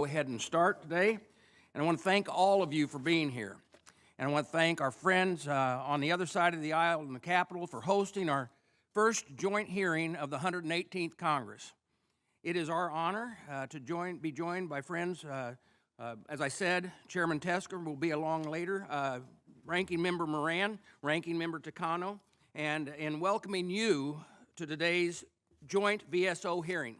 ahead and start today. And I want to thank all of you for being here. And I want to thank our friends on the other side of the aisle in the Capitol for hosting our first joint hearing of the 118th Congress. It is our honor to be joined by friends, as I said, Chairman Tesker will be along later, Ranking Member Moran, Ranking Member Takano, and in welcoming you to today's joint VSO hearing.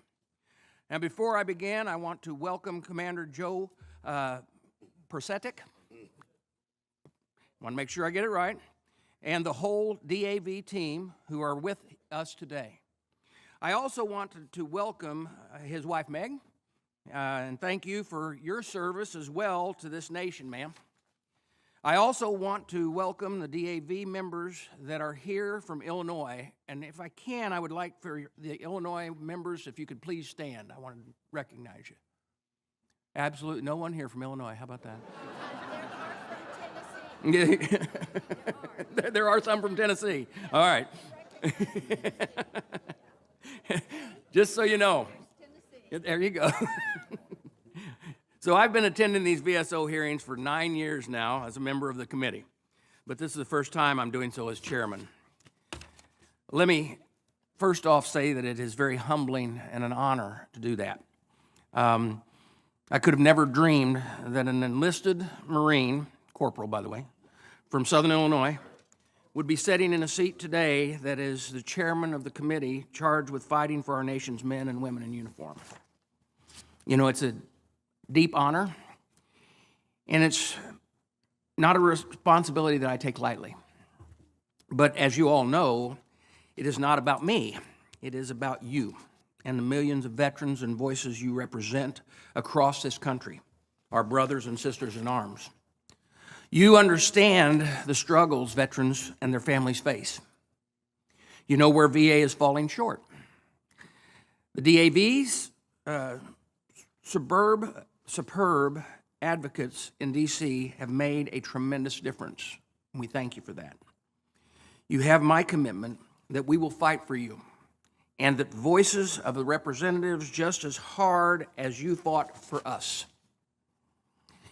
Now, before I begin, I want to welcome Commander Joe Persetic. I want to make sure I get it right, and the whole DAV team who are with us today. I also want to welcome his wife, Meg, and thank you for your service as well to this nation, ma'am. I also want to welcome the DAV members that are here from Illinois, and if I can, I would like for the Illinois members, if you could please stand. I want to recognize you. Absolutely no one here from Illinois. How about that? There are some from Tennessee. All right. Just so you know. There you go. So I've been attending these VSO hearings for 9 years now as a member of the committee, but this is the first time I'm doing so as chairman. Let me first off say that it is very humbling and an honor to do that. I could have never dreamed that an enlisted Marine, corporal by the way, from Southern Illinois, would be sitting in a seat today that is the chairman of the committee charged with fighting for our nation's men and women in uniform. You know, it's a deep honor, and it's not a responsibility that I take lightly. But as you all know, it is not about me. It is about you and the millions of veterans and voices you represent across this country, our brothers and sisters in arms. You understand the struggles veterans and their families face. You know where VA is falling short. The DAV's superb advocates in D.C. have made a tremendous difference, and we thank you for that. You have my commitment that we will fight for you, and that voices of the representatives just as hard as you fought for us.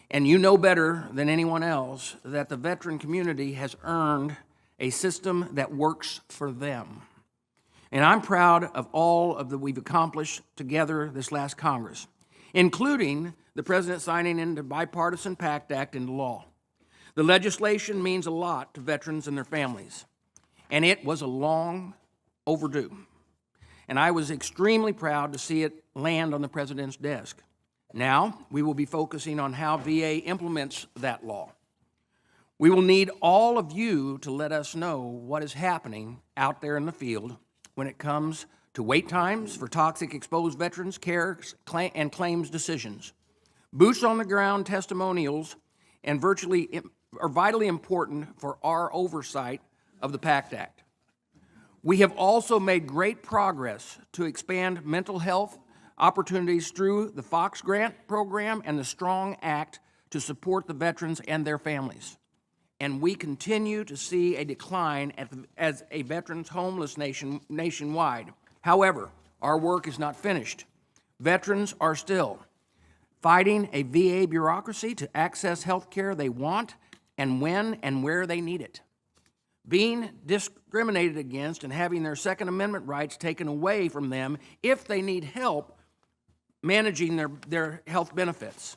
And you know better than anyone else that the veteran community has earned a system that works for them. And I'm proud of all of that we've accomplished together this last Congress, including the President signing into Bipartisan PACT Act into law. The legislation means a lot to veterans and their families, and it was a long overdue. And I was extremely proud to see it land on the President's desk. Now, we will be focusing on how VA implements that law. We will need all of you to let us know what is happening out there in the field when it comes to wait times for toxic exposed veterans, care and claims decisions. Boots on the ground testimonials and are vitally important for our oversight of the PACT Act. We have also made great progress to expand mental health opportunities through the Fox Grant program and the Strong Act to support the veterans and their families. And we continue to see a decline as a veterans homeless nationwide. However, our work is not finished. Veterans are still fighting a VA bureaucracy to access health care they want and when and where they need it, being discriminated against and having their Second Amendment rights taken away from them if they need help managing their health benefits.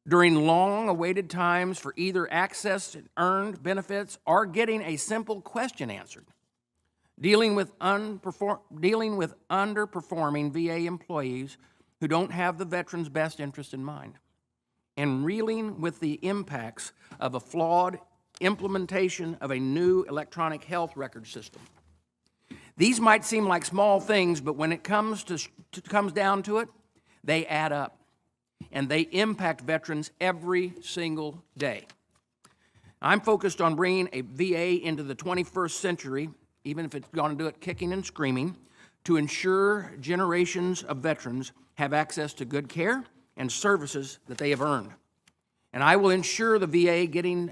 During long-awaited times for either access to earned benefits or getting a simple question answered. Dealing with underperforming VA employees who don't have the veteran's best interest in mind, and reeling with the impacts of a flawed implementation of a new electronic health record system. These might seem like small things, but when it comes down to it, they add up, and they impact veterans every single day. I'm focused on bringing a VA into the 21st century, even if it's going to do it kicking and screaming, to ensure generations of veterans have access to good care and services that they have earned. And I will ensure the VA getting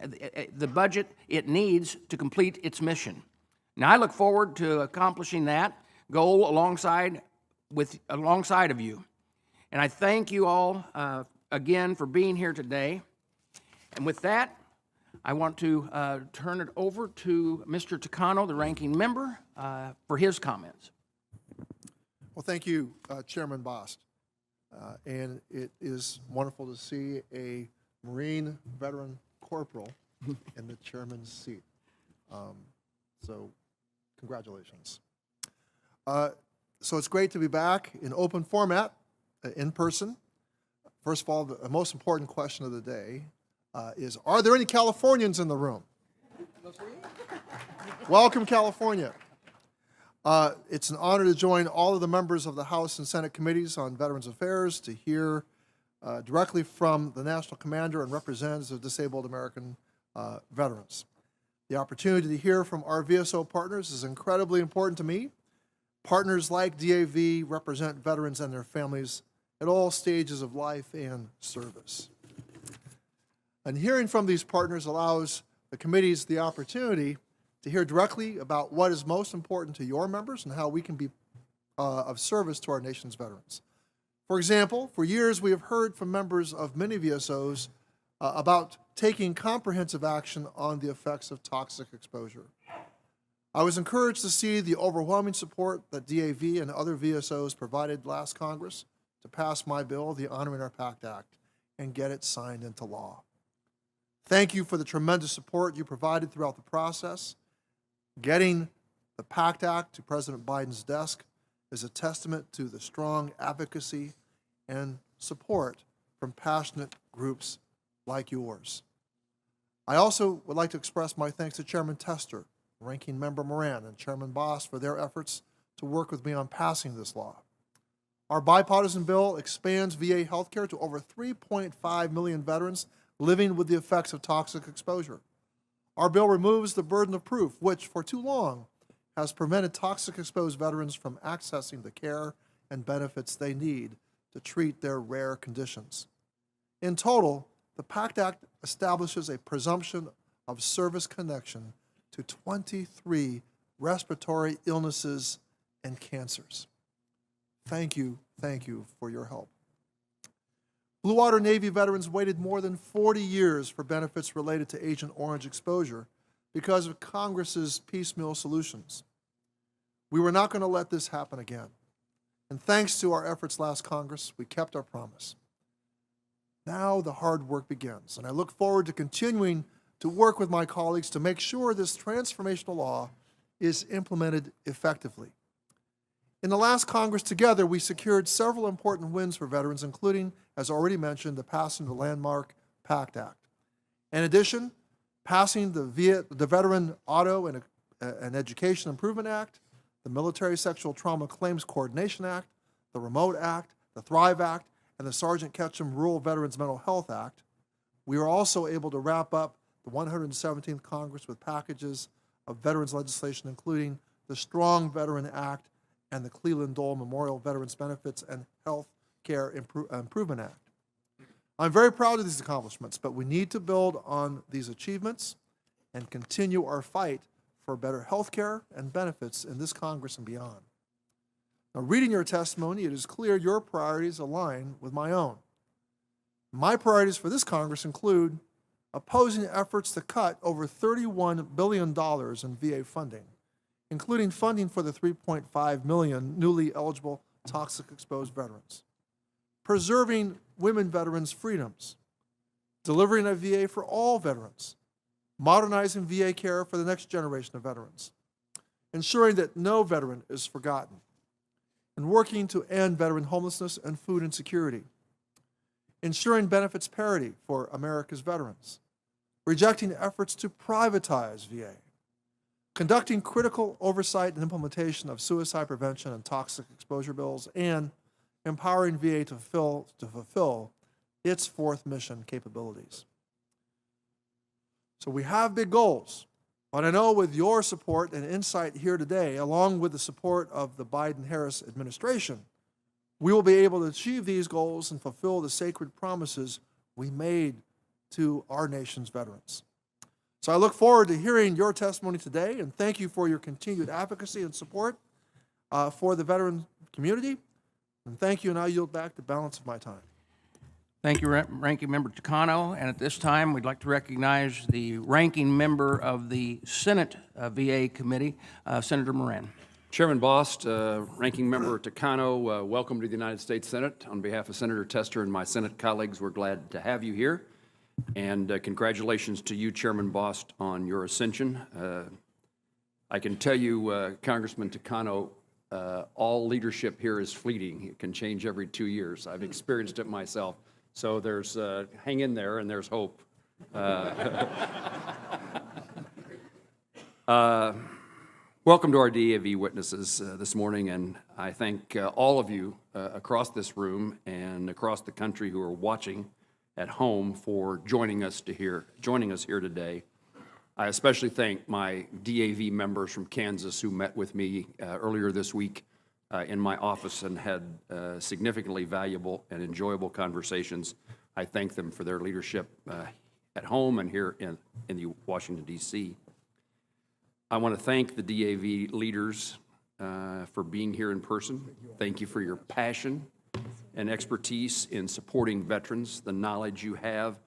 the budget it needs to complete its mission. Now, I look forward to accomplishing that goal alongside of you. And I thank you all again for being here today. And with that, I want to turn it over to Mr. Takano, the ranking member, for his comments. Well, thank you, Chairman Bost. And it is wonderful to see a Marine veteran corporal in the chairman's seat. So congratulations. So it's great to be back in open format, in person. First of all, the most important question of the day is, are there any Californians in the room? Welcome, California. It's an honor to join all of the members of the House and Senate committees on Veterans Affairs to hear directly from the National Commander and representatives of disabled American veterans. The opportunity to hear from our VSO partners is incredibly important to me. Partners like DAV represent veterans and their families at all stages of life and service. And hearing from these partners allows the committees the opportunity to hear directly about what is most important to your members and how we can be of service to our nation's veterans. For example, for years we have heard from members of many VSOs about taking comprehensive action on the effects of toxic exposure. I was encouraged to see the overwhelming support that DAV and other VSOs provided last Congress to pass my bill, the Honoring Our Pact Act, and get it signed into law. Thank you for the tremendous support you provided throughout the process. Getting the PACT Act to President Biden's desk is a testament to the strong advocacy and support from passionate groups like yours. I also would like to express my thanks to Chairman Tester, Ranking Member Moran, and Chairman Bost for their efforts to work with me on passing this law. Our bipartisan bill expands VA health care to over 3.5 million veterans living with the effects of toxic exposure. Our bill removes the burden of proof, which for too long has prevented toxic exposed veterans from accessing the care and benefits they need to treat their rare conditions. In total, the PACT Act establishes a presumption of service connection to 23 respiratory illnesses and cancers. Thank you for your help. Blue Water Navy veterans waited more than 40 years for benefits related to Agent Orange exposure because of Congress's piecemeal solutions. We were not going to let this happen again. And thanks to our efforts last Congress, we kept our promise. Now the hard work begins, and I look forward to continuing to work with my colleagues to make sure this transformational law is implemented effectively. In the last Congress together, we secured several important wins for veterans, including, as already mentioned, the passing of the landmark PACT Act. In addition, passing the Veteran Auto and Education Improvement Act, the Military Sexual Trauma Claims Coordination Act, the Remote Act, the Thrive Act, and the Sergeant Ketchum Rural Veterans Mental Health Act. We were also able to wrap up the 117th Congress with packages of veterans legislation, including the Strong Veteran Act and the Cleveland Dole Memorial Veterans Benefits and Health Care Improvement Act. I'm very proud of these accomplishments, but we need to build on these achievements and continue our fight for better health care and benefits in this Congress and beyond. Now, reading your testimony, it is clear your priorities align with my own. My priorities for this Congress include opposing efforts to cut over $31 billion in VA funding, including funding for the 3.5 million newly eligible toxic exposed veterans, preserving women veterans' freedoms, delivering a VA for all veterans, modernizing VA care for the next generation of veterans, ensuring that no veteran is forgotten, and working to end veteran homelessness and food insecurity, ensuring benefits parity for America's veterans, rejecting efforts to privatize VA, conducting critical oversight and implementation of suicide prevention and toxic exposure bills, and empowering VA to fulfill its fourth mission capabilities. So we have big goals, but I know with your support and insight here today, along with the support of the Biden-Harris administration, we will be able to achieve these goals and fulfill the sacred promises we made to our nation's veterans. So I look forward to hearing your testimony today, and thank you for your continued advocacy and support for the veteran community. And thank you, and I yield back the balance of my time. Thank you, Ranking Member Takano. And at this time, we'd like to recognize the ranking member of the Senate VA Committee, Senator Moran. Chairman Bost, Ranking Member Takano, welcome to the United States Senate. On behalf of Senator Tester and my Senate colleagues, we're glad to have you here. And congratulations to you, Chairman Bost, on your ascension. I can tell you, Congressman Takano, all leadership here is fleeting. It can change every 2 years. I've experienced it myself. So there's, hang in there and there's hope. Welcome to our DAV witnesses this morning, and I thank all of you across this room and across the country who are watching at home for joining us here today. I especially thank my DAV members from Kansas who met with me earlier this week in my office and had significantly valuable and enjoyable conversations. I thank them for their leadership at home and here in the Washington, D.C. I want to thank the DAV leaders for being here in person. Thank you for your passion and expertise in supporting veterans. The knowledge you have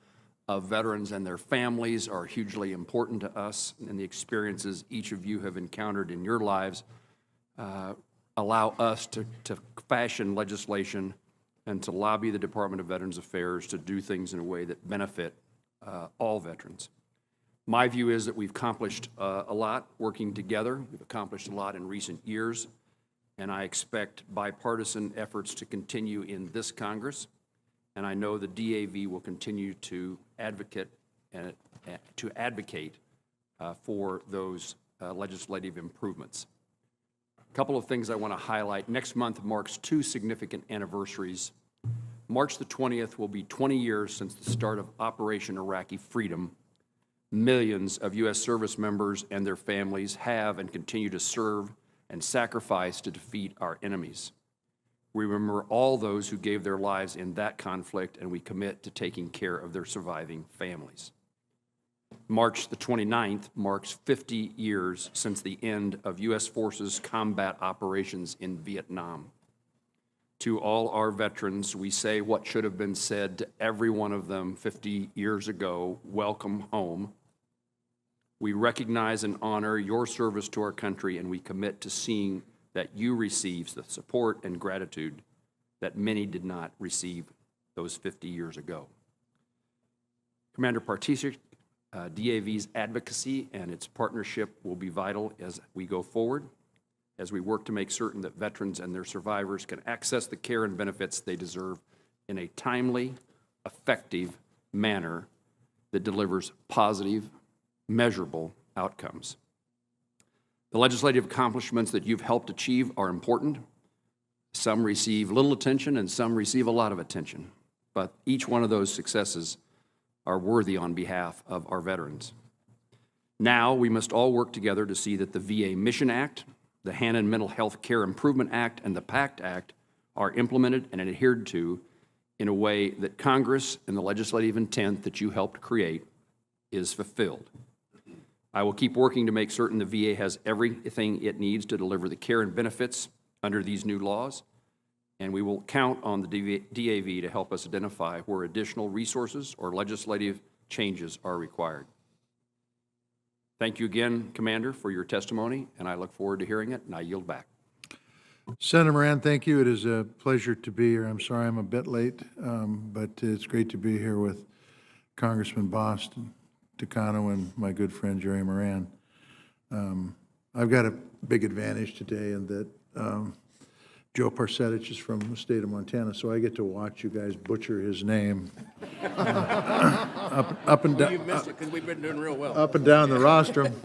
of veterans and their families are hugely important to us, and the experiences each of you have encountered in your lives allow us to fashion legislation and to lobby the Department of Veterans Affairs to do things in a way that benefit all veterans. My view is that we've accomplished a lot working together. We've accomplished a lot in recent years, and I expect bipartisan efforts to continue in this Congress. And I know the DAV will continue to advocate for those legislative improvements. A couple of things I want to highlight. Next month marks 2 significant anniversaries. March the 20th will be 20 years since the start of Operation Iraqi Freedom. Millions of U.S. service members and their families have and continue to serve and sacrifice to defeat our enemies. We remember all those who gave their lives in that conflict, and we commit to taking care of their surviving families. March the 29th marks 50 years since the end of U.S. forces combat operations in Vietnam. To all our veterans, we say what should have been said to every one of them 50 years ago: welcome home. We recognize and honor your service to our country, and we commit to seeing that you receive the support and gratitude that many did not receive those 50 years ago. Commander Partisik, DAV's advocacy and its partnership will be vital as we go forward, as we work to make certain that veterans and their survivors can access the care and benefits they deserve in a timely, effective manner that delivers positive, measurable outcomes. The legislative accomplishments that you've helped achieve are important. Some receive little attention and some receive a lot of attention, but each one of those successes are worthy on behalf of our veterans. Now we must all work together to see that the VA Mission Act, the Hannon Mental Health Care Improvement Act, and the PACT Act are implemented and adhered to in a way that Congress and the legislative intent that you helped create is fulfilled. I will keep working to make certain the VA has everything it needs to deliver the care and benefits under these new laws, and we will count on the DAV to help us identify where additional resources or legislative changes are required. Thank you again, Commander, for your testimony, and I look forward to hearing it, and I yield back. Senator Moran, thank you. It is a pleasure to be here. I'm sorry I'm a bit late, but it's great to be here with Congressman Bost, Takano, and my good friend Jerry Moran. I've got a big advantage today in that Joe Parsetich is from the state of Montana, so I get to watch you guys butcher his name up and down. You missed it because we've been doing real well. Up and down the rostrum.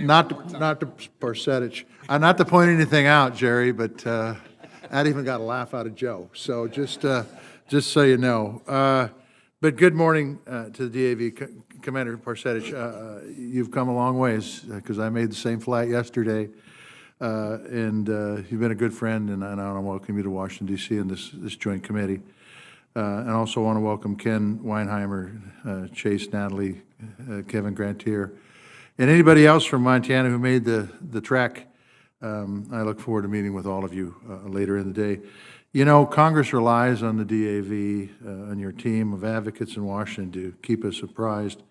Not to Parsetich. Not to point anything out, Jerry, but that even got a laugh out of Joe. So just so you know. But good morning to the DAV. Commander Parsetich, you've come a long ways because I made the same flight yesterday. And you've been a good friend, and I want to welcome you to Washington, D.C. and this joint committee. And also want to welcome Ken Weinheimer, Chase Natalie, Kevin Grantier, and anybody else from Montana who made the trek. I look forward to meeting with all of you later in the day. You know, Congress relies on the DAV, and your team of advocates in Washington to keep us apprised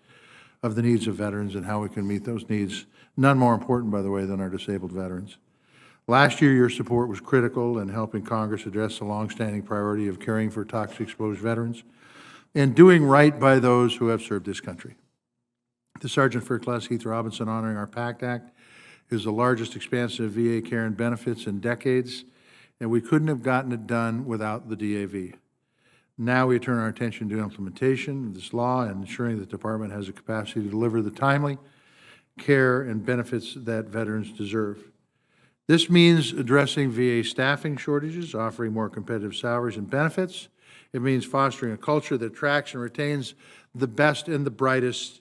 of the needs of veterans and how we can meet those needs. None more important, by the way, than our disabled veterans. Last year, your support was critical in helping Congress address the longstanding priority of caring for toxic-exposed veterans and doing right by those who have served this country. The Sergeant First Class Heath Robinson Honoring Our PACT Act is the largest expansion of VA care and benefits in decades, and we couldn't have gotten it done without the DAV. Now we turn our attention to implementation of this law and ensuring that the department has the capacity to deliver the timely care and benefits that veterans deserve. This means addressing VA staffing shortages, offering more competitive salaries and benefits. It means fostering a culture that attracts and retains the best and the brightest,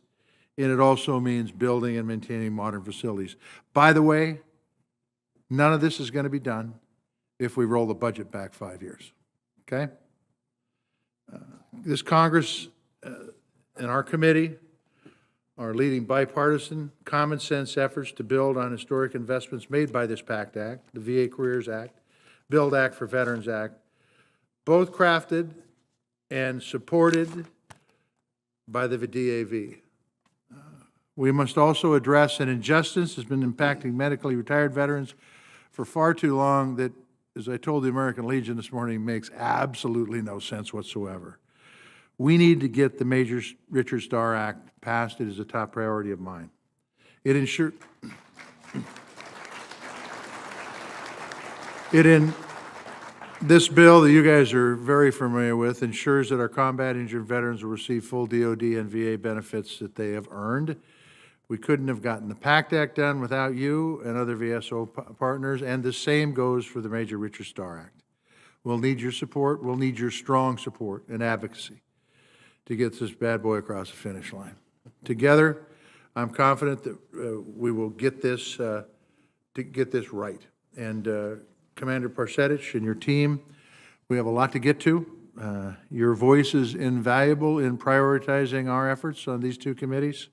and it also means building and maintaining modern facilities. By the way, none of this is going to be done if we roll the budget back 5 years, okay? This Congress and our committee are leading bipartisan, common-sense efforts to build on historic investments made by this PACT Act, the VA Careers Act, Build Act for Veterans Act, both crafted and supported by the DAV. We must also address an injustice that's been impacting medically retired veterans for far too long that, as I told the American Legion this morning, makes absolutely no sense whatsoever. We need to get the Major Richard Starr Act passed. It is a top priority of mine. It ensures this bill that you guys are very familiar with ensures that our combat injured veterans will receive full DOD and VA benefits that they have earned. We couldn't have gotten the PACT Act done without you and other VSO partners, and the same goes for the Major Richard Starr Act. We'll need your support. We'll need your strong support and advocacy to get this bad boy across the finish line. Together, I'm confident that we will get this right. And Commander Parsetich and your team, we have a lot to get to. Your voice is invaluable in prioritizing our efforts on these two committees,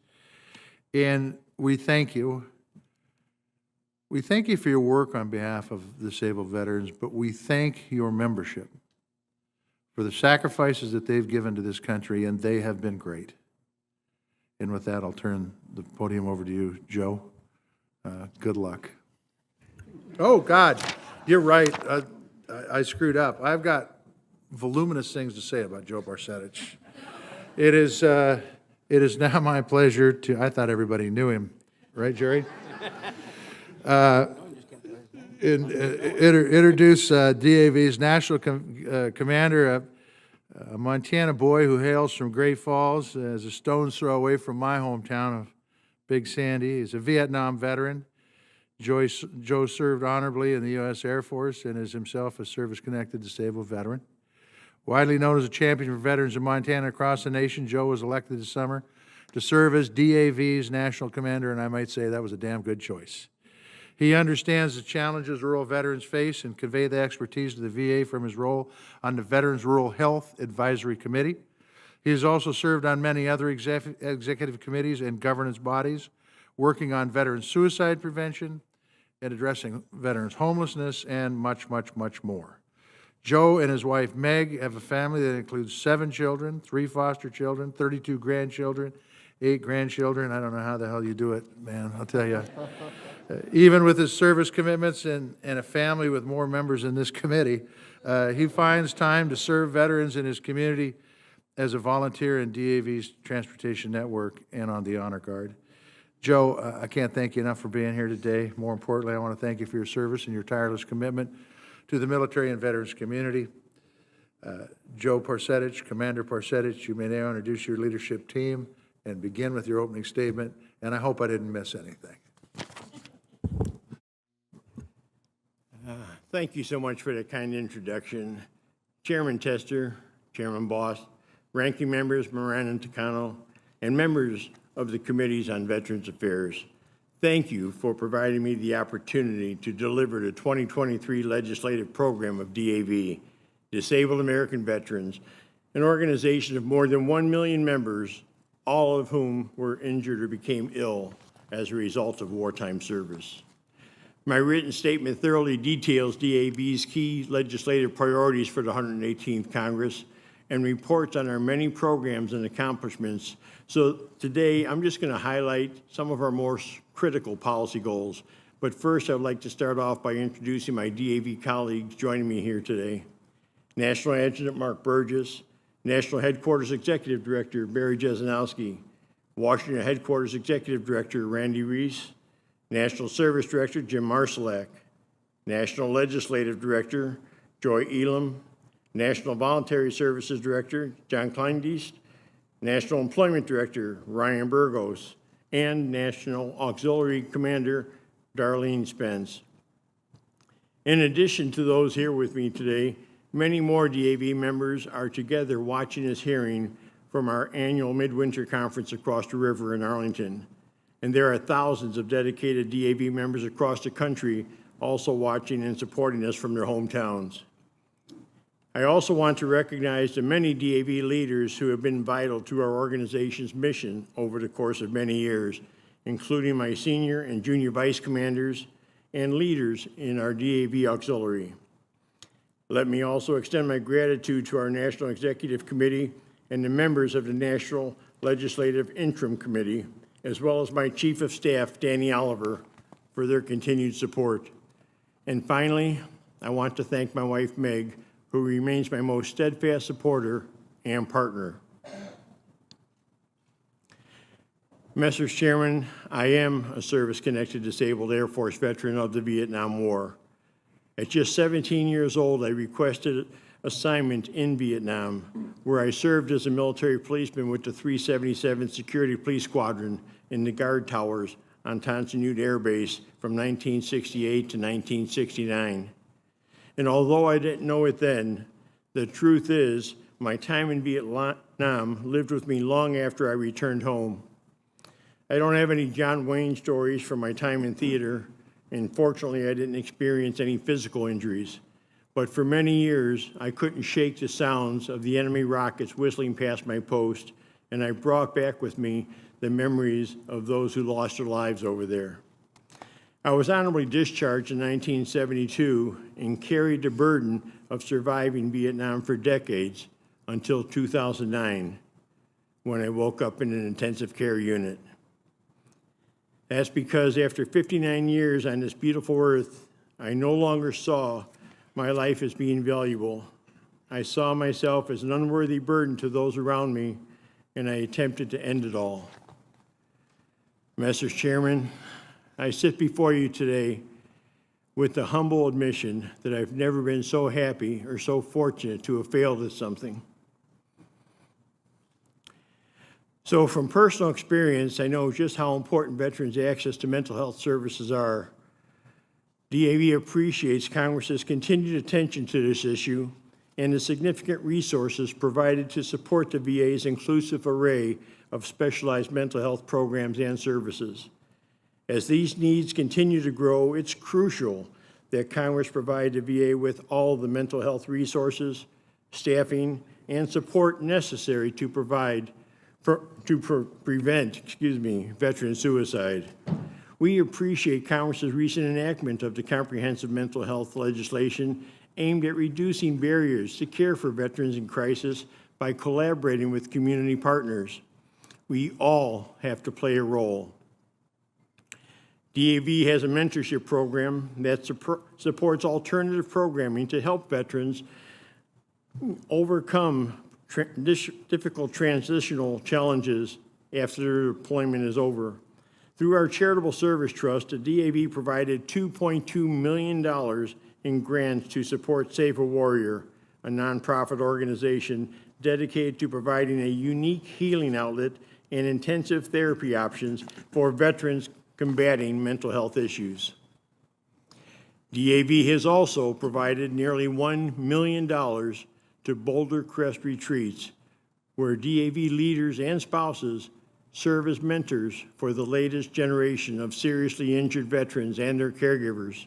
and we thank you. We thank you for your work on behalf of disabled veterans, but we thank your membership for the sacrifices that they've given to this country, and they have been great. And with that, I'll turn the podium over to you, Joe. Good luck. Oh, God, you're right. I screwed up. I've got voluminous things to say about Joe Parsetich. It is now my pleasure to, I thought everybody knew him, right, Jerry? Introduce DAV's National Commander, a Montana boy who hails from Great Falls, as a stone's throw away from my hometown of Big Sandy. He's a Vietnam veteran. Joe served honorably in the U.S. Air Force and is himself a service-connected disabled veteran. Widely known as a champion for veterans in Montana across the nation, Joe was elected this summer to serve as DAV's National Commander, and I might say that was a damn good choice. He understands the challenges rural veterans face and convey the expertise to the VA from his role on the Veterans Rural Health Advisory Committee. He has also served on many other executive committees and governance bodies, working on veteran suicide prevention and addressing veterans' homelessness and much, much, much more. Joe and his wife Meg have a family that includes 7 children, 3 foster children, 32 grandchildren, 8 grandchildren. I don't know how the hell you do it, man, I'll tell you. Even with his service commitments and a family with more members in this committee, he finds time to serve veterans in his community as a volunteer in DAV's Transportation Network and on the Honor Guard. Joe, I can't thank you enough for being here today. More importantly, I want to thank you for your service and your tireless commitment to the military and veterans community. Joe Parsetich, Commander Parsetich, you may now introduce your leadership team and begin with your opening statement, and I hope I didn't miss anything. Thank you so much for that kind introduction. Chairman Tester, Chairman Boss, ranking members Moran and Takano, and members of the Committees on Veterans Affairs, thank you for providing me the opportunity to deliver the 2023 legislative program of DAV, Disabled American Veterans, an organization of more than 1 million members, all of whom were injured or became ill as a result of wartime service. My written statement thoroughly details DAV's key legislative priorities for the 118th Congress and reports on our many programs and accomplishments. So today, I'm just going to highlight some of our most critical policy goals. But first, I'd like to start off by introducing my DAV colleagues joining me here today. National Adjutant Mark Burgess, National Headquarters Executive Director Barry Jesenowski, Washington Headquarters Executive Director Randy Reese, National Service Director Jim Marsalak, National Legislative Director Joy Elam, National Voluntary Services Director John Kleindienst, National Employment Director Ryan Burgos, and National Auxiliary Commander Darlene Spence. In addition to those here with me today, many more DAV members are together watching this hearing from our annual Midwinter Conference across the river in Arlington. And there are thousands of dedicated DAV members across the country also watching and supporting us from their hometowns. I also want to recognize the many DAV leaders who have been vital to our organization's mission over the course of many years, including my senior and junior vice commanders and leaders in our DAV auxiliary. Let me also extend my gratitude to our National Executive Committee and the members of the National Legislative Interim Committee, as well as my Chief of Staff, Danny Oliver, for their continued support. And finally, I want to thank my wife, Meg, who remains my most steadfast supporter and partner. Mr. Chairman, I am a service-connected disabled Air Force veteran of the Vietnam War. At just 17 years old, I requested assignment in Vietnam, where I served as a military policeman with the 377 Security Police Squadron in the guard towers on Tan Son Nhut Air Base from 1968 to 1969. And although I didn't know it then, the truth is my time in Vietnam lived with me long after I returned home. I don't have any John Wayne stories from my time in theater, and fortunately I didn't experience any physical injuries. But for many years, I couldn't shake the sounds of the enemy rockets whistling past my post, and I brought back with me the memories of those who lost their lives over there. I was honorably discharged in 1972 and carried the burden of surviving Vietnam for decades until 2009, when I woke up in an intensive care unit. That's because after 59 years on this beautiful earth, I no longer saw my life as being valuable. I saw myself as an unworthy burden to those around me, and I attempted to end it all. Mr. Chairman, I sit before you today with the humble admission that I've never been so happy or so fortunate to have failed at something. So from personal experience, I know just how important veterans' access to mental health services are. DAV appreciates Congress's continued attention to this issue and the significant resources provided to support the VA's inclusive array of specialized mental health programs and services. As these needs continue to grow, it's crucial that Congress provide the VA with all the mental health resources, staffing, and support necessary to prevent veteran suicide. We appreciate Congress's recent enactment of the comprehensive mental health legislation aimed at reducing barriers to care for veterans in crisis by collaborating with community partners. We all have to play a role. DAV has a mentorship program that supports alternative programming to help veterans overcome difficult transitional challenges after their deployment is over. Through our charitable service trust, the DAV provided $2.2 million in grants to support Save a Warrior, a nonprofit organization dedicated to providing a unique healing outlet and intensive therapy options for veterans combating mental health issues. DAV has also provided nearly $1 million to Boulder Crest retreats, where DAV leaders and spouses serve as mentors for the latest generation of seriously injured veterans and their caregivers.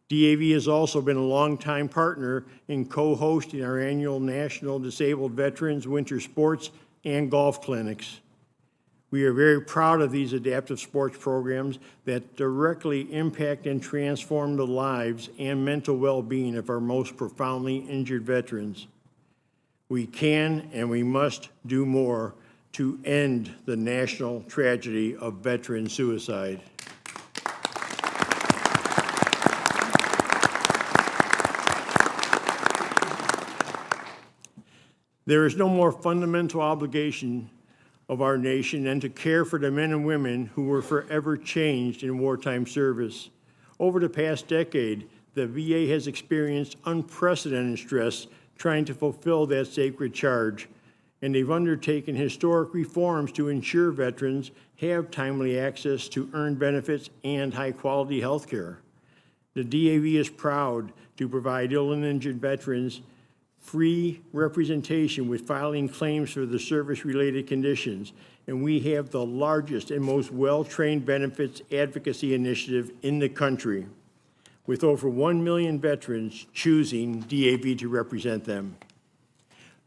DAV has also been a longtime partner in co-hosting our annual National Disabled Veterans Winter Sports and Golf Clinics. We are very proud of these adaptive sports programs that directly impact and transform the lives and mental well-being of our most profoundly injured veterans. We can and we must do more to end the national tragedy of veteran suicide. There is no more fundamental obligation of our nation than to care for the men and women who were forever changed in wartime service. Over the past decade, the VA has experienced unprecedented stress trying to fulfill that sacred charge, and they've undertaken historic reforms to ensure veterans have timely access to earned benefits and high-quality health care. The DAV is proud to provide ill and injured veterans free representation with filing claims for the service-related conditions, and we have the largest and most well-trained benefits advocacy initiative in the country, with over 1 million veterans choosing DAV to represent them.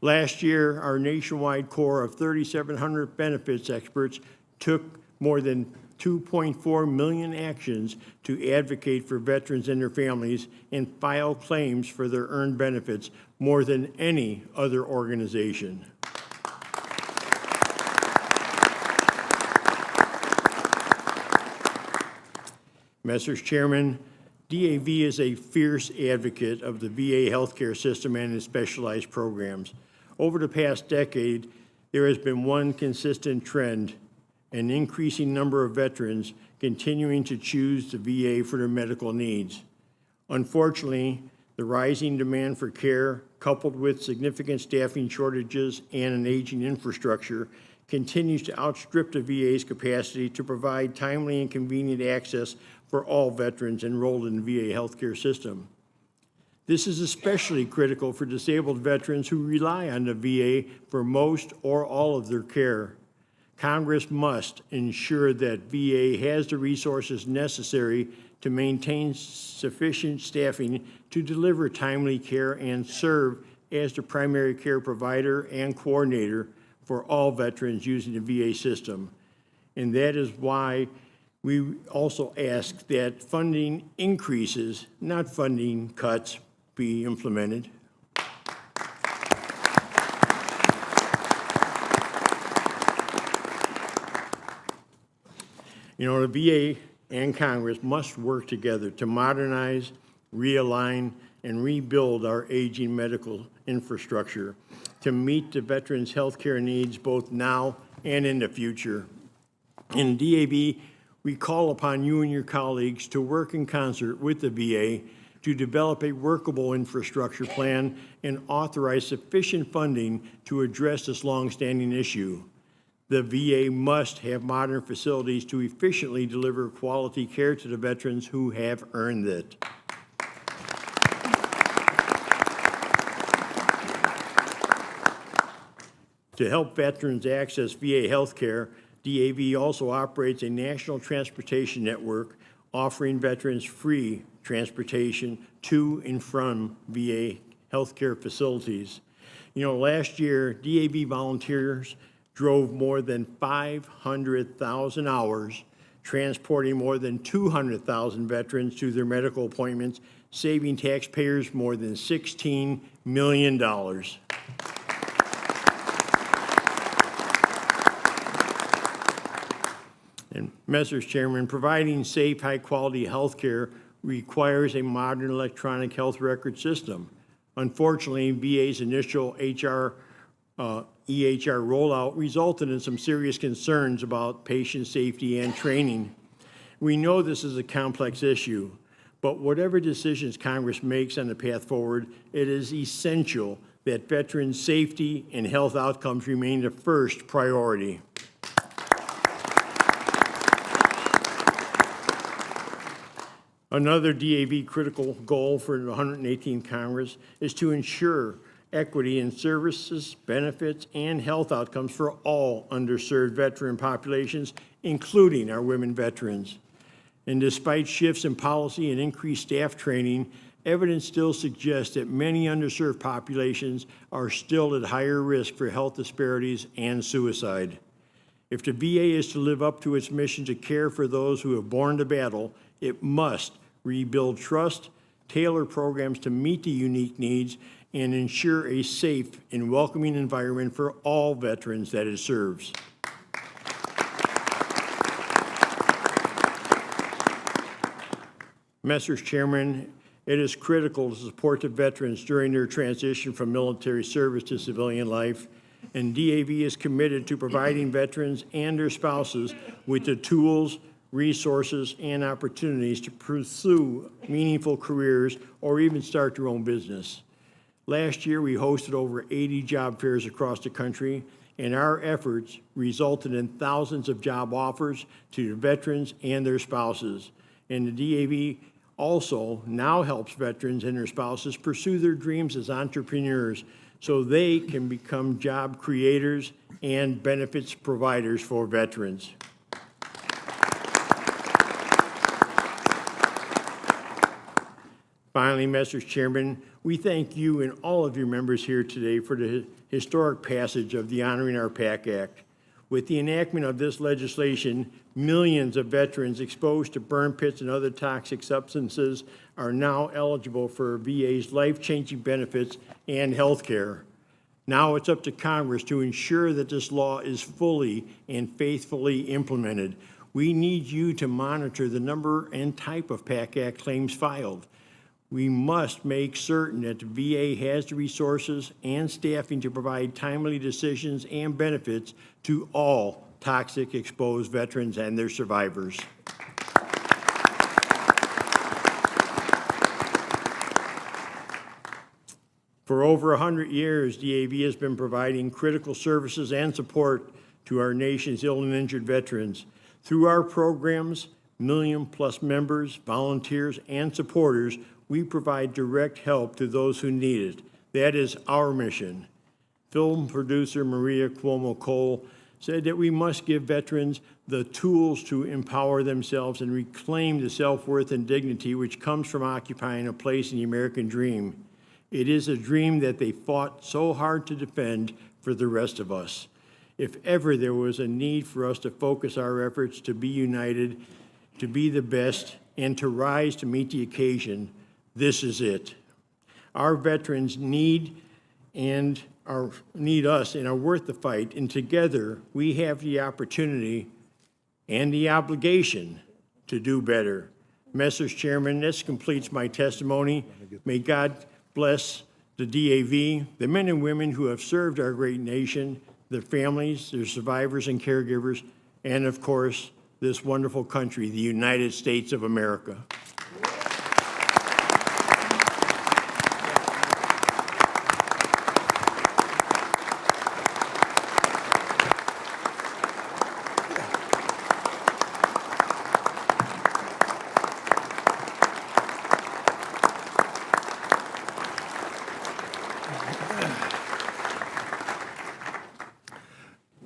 Last year, our nationwide core of 3,700 benefits experts took more than 2.4 million actions to advocate for veterans and their families and file claims for their earned benefits more than any other organization. Mr. Chairman, DAV is a fierce advocate of the VA healthcare system and its specialized programs. Over the past decade, there has been one consistent trend: an increasing number of veterans continuing to choose the VA for their medical needs. Unfortunately, the rising demand for care, coupled with significant staffing shortages and an aging infrastructure, continues to outstrip the VA's capacity to provide timely and convenient access for all veterans enrolled in the VA healthcare system. This is especially critical for disabled veterans who rely on the VA for most or all of their care. Congress must ensure that VA has the resources necessary to maintain sufficient staffing to deliver timely care and serve as the primary care provider and coordinator for all veterans using the VA system. And that is why we also ask that funding increases, not funding cuts, be implemented. You know, the VA and Congress must work together to modernize, realign, and rebuild our aging medical infrastructure to meet the veterans' health care needs both now and in the future. In DAV, we call upon you and your colleagues to work in concert with the VA to develop a workable infrastructure plan and authorize sufficient funding to address this longstanding issue. The VA must have modern facilities to efficiently deliver quality care to the veterans who have earned it. To help veterans access VA health care, DAV also operates a national transportation network offering veterans free transportation to and from VA healthcare facilities. You know, last year, DAV volunteers drove more than 500,000 hours, transporting more than 200,000 veterans to their medical appointments, saving taxpayers more than $16 million. And, Mr. Chairman, providing safe, high-quality health care requires a modern electronic health record system. Unfortunately, VA's initial EHR rollout resulted in some serious concerns about patient safety and training. We know this is a complex issue, but whatever decisions Congress makes on the path forward, it is essential that veterans' safety and health outcomes remain the first priority. Another DAV critical goal for the 118th Congress is to ensure equity in services, benefits, and health outcomes for all underserved veteran populations, including our women veterans. And despite shifts in policy and increased staff training, evidence still suggests that many underserved populations are still at higher risk for health disparities and suicide. If the VA is to live up to its mission to care for those who have borne to battle, it must rebuild trust, tailor programs to meet the unique needs, and ensure a safe and welcoming environment for all veterans that it serves. Messrs. Chairman, it is critical to support the veterans during their transition from military service to civilian life, and DAV is committed to providing veterans and their spouses with the tools, resources, and opportunities to pursue meaningful careers or even start their own business. Last year, we hosted over 80 job fairs across the country, and our efforts resulted in thousands of job offers to the veterans and their spouses. And the DAV also now helps veterans and their spouses pursue their dreams as entrepreneurs so they can become job creators and benefits providers for veterans. Finally, Mr. Chairman, we thank you and all of your members here today for the historic passage of the Honoring Our PAC Act. With the enactment of this legislation, millions of veterans exposed to burn pits and other toxic substances are now eligible for VA's life-changing benefits and health care. Now it's up to Congress to ensure that this law is fully and faithfully implemented. We need you to monitor the number and type of PAC Act claims filed. We must make certain that the VA has the resources and staffing to provide timely decisions and benefits to all toxic exposed veterans and their survivors. For over 100 years, DAV has been providing critical services and support to our nation's ill and injured veterans. Through our programs, million-plus members, volunteers, and supporters, we provide direct help to those who need it. That is our mission. Film producer Maria Cuomo Cole said that we must give veterans the tools to empower themselves and reclaim the self-worth and dignity which comes from occupying a place in the American dream. It is a dream that they fought so hard to defend for the rest of us. If ever there was a need for us to focus our efforts to be united, to be the best, and to rise to meet the occasion, this is it. Our veterans need us and are worth the fight, and together we have the opportunity and the obligation to do better. Messrs. Chairman, this completes my testimony. May God bless the DAV, the men and women who have served our great nation, their families, their survivors and caregivers, and of course, this wonderful country, the United States of America.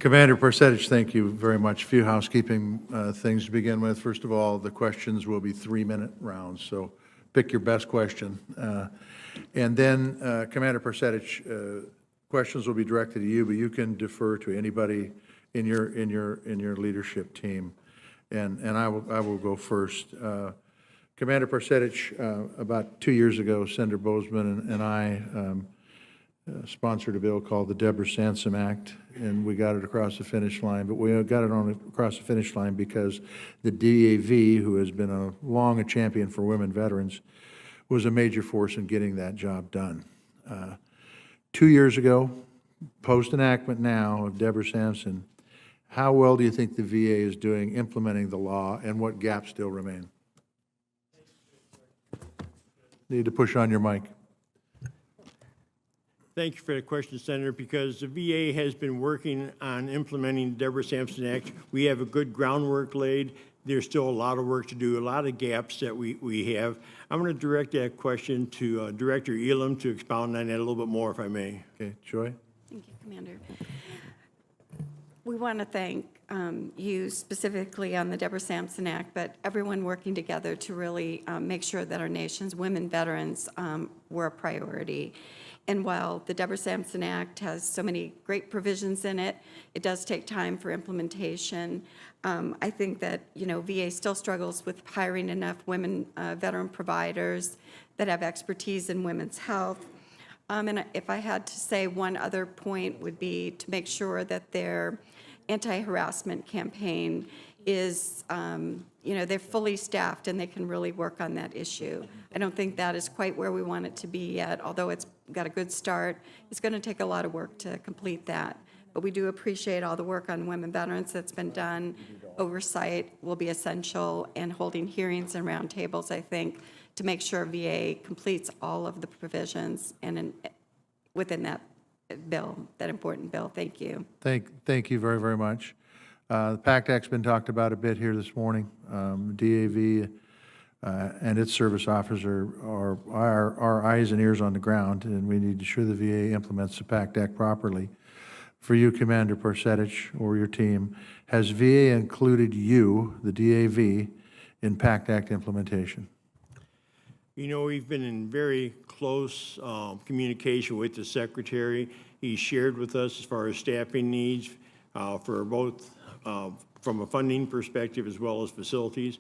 Commander Persetich, thank you very much. A few housekeeping things to begin with. First of all, the questions will be 3-minute rounds, so pick your best question. And then, Commander Persetich, questions will be directed to you, but you can defer to anybody in your leadership team. And I will go first. Commander Persetich, about 2 years ago, Senator Bozeman and I sponsored a bill called the Deborah Sansom Act, and we got it across the finish line. But we got it across the finish line because the DAV, who has been long a champion for women veterans, was a major force in getting that job done. 2 years ago, post-enactment now of Deborah Sansom, how well do you think the VA is doing implementing the law, and what gaps still remain? Need to push on your mic. Thank you for the question, Senator, because the VA has been working on implementing the Deborah Sansom Act. We have a good groundwork laid. There's still a lot of work to do, a lot of gaps that we have. I'm going to direct that question to Director Elam to expound on that a little bit more, if I may. Okay, Joy? Thank you, Commander. We want to thank you specifically on the Deborah Sansom Act, but everyone working together to really make sure that our nation's women veterans were a priority. And while the Deborah Sampson Act has so many great provisions in it, it does take time for implementation. I think that, VA still struggles with hiring enough women veteran providers that have expertise in women's health. And if I had to say one other point would be to make sure that their anti-harassment campaign is, they're fully staffed and they can really work on that issue. I don't think that is quite where we want it to be yet, although it's got a good start. It's going to take a lot of work to complete that. But we do appreciate all the work on women veterans that's been done. Oversight will be essential, and holding hearings and roundtables, I think, to make sure VA completes all of the provisions and within that bill, that important bill. Thank you. Thank you very, very much. The PACT Act's been talked about a bit here this morning. DAV and its service officers are our eyes and ears on the ground, and we need to ensure the VA implements the PACT Act properly. For you, Commander Persetich, or your team, has VA included you, the DAV, in PACT Act implementation? We've been in very close communication with the Secretary. He shared with us as far as staffing needs for both from a funding perspective as well as facilities.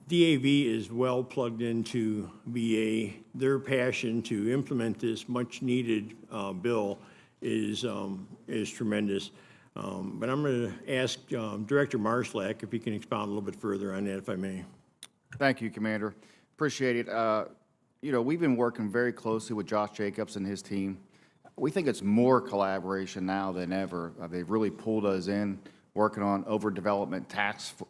DAV is well plugged into VA. Their passion to implement this much-needed bill is tremendous. But I'm going to ask Director Marszalek if he can expound a little bit further on that, if I may. Thank you, Commander. Appreciate it. We've been working very closely with Josh Jacobs and his team. We think it's more collaboration now than ever. They've really pulled us in, working on overdevelopment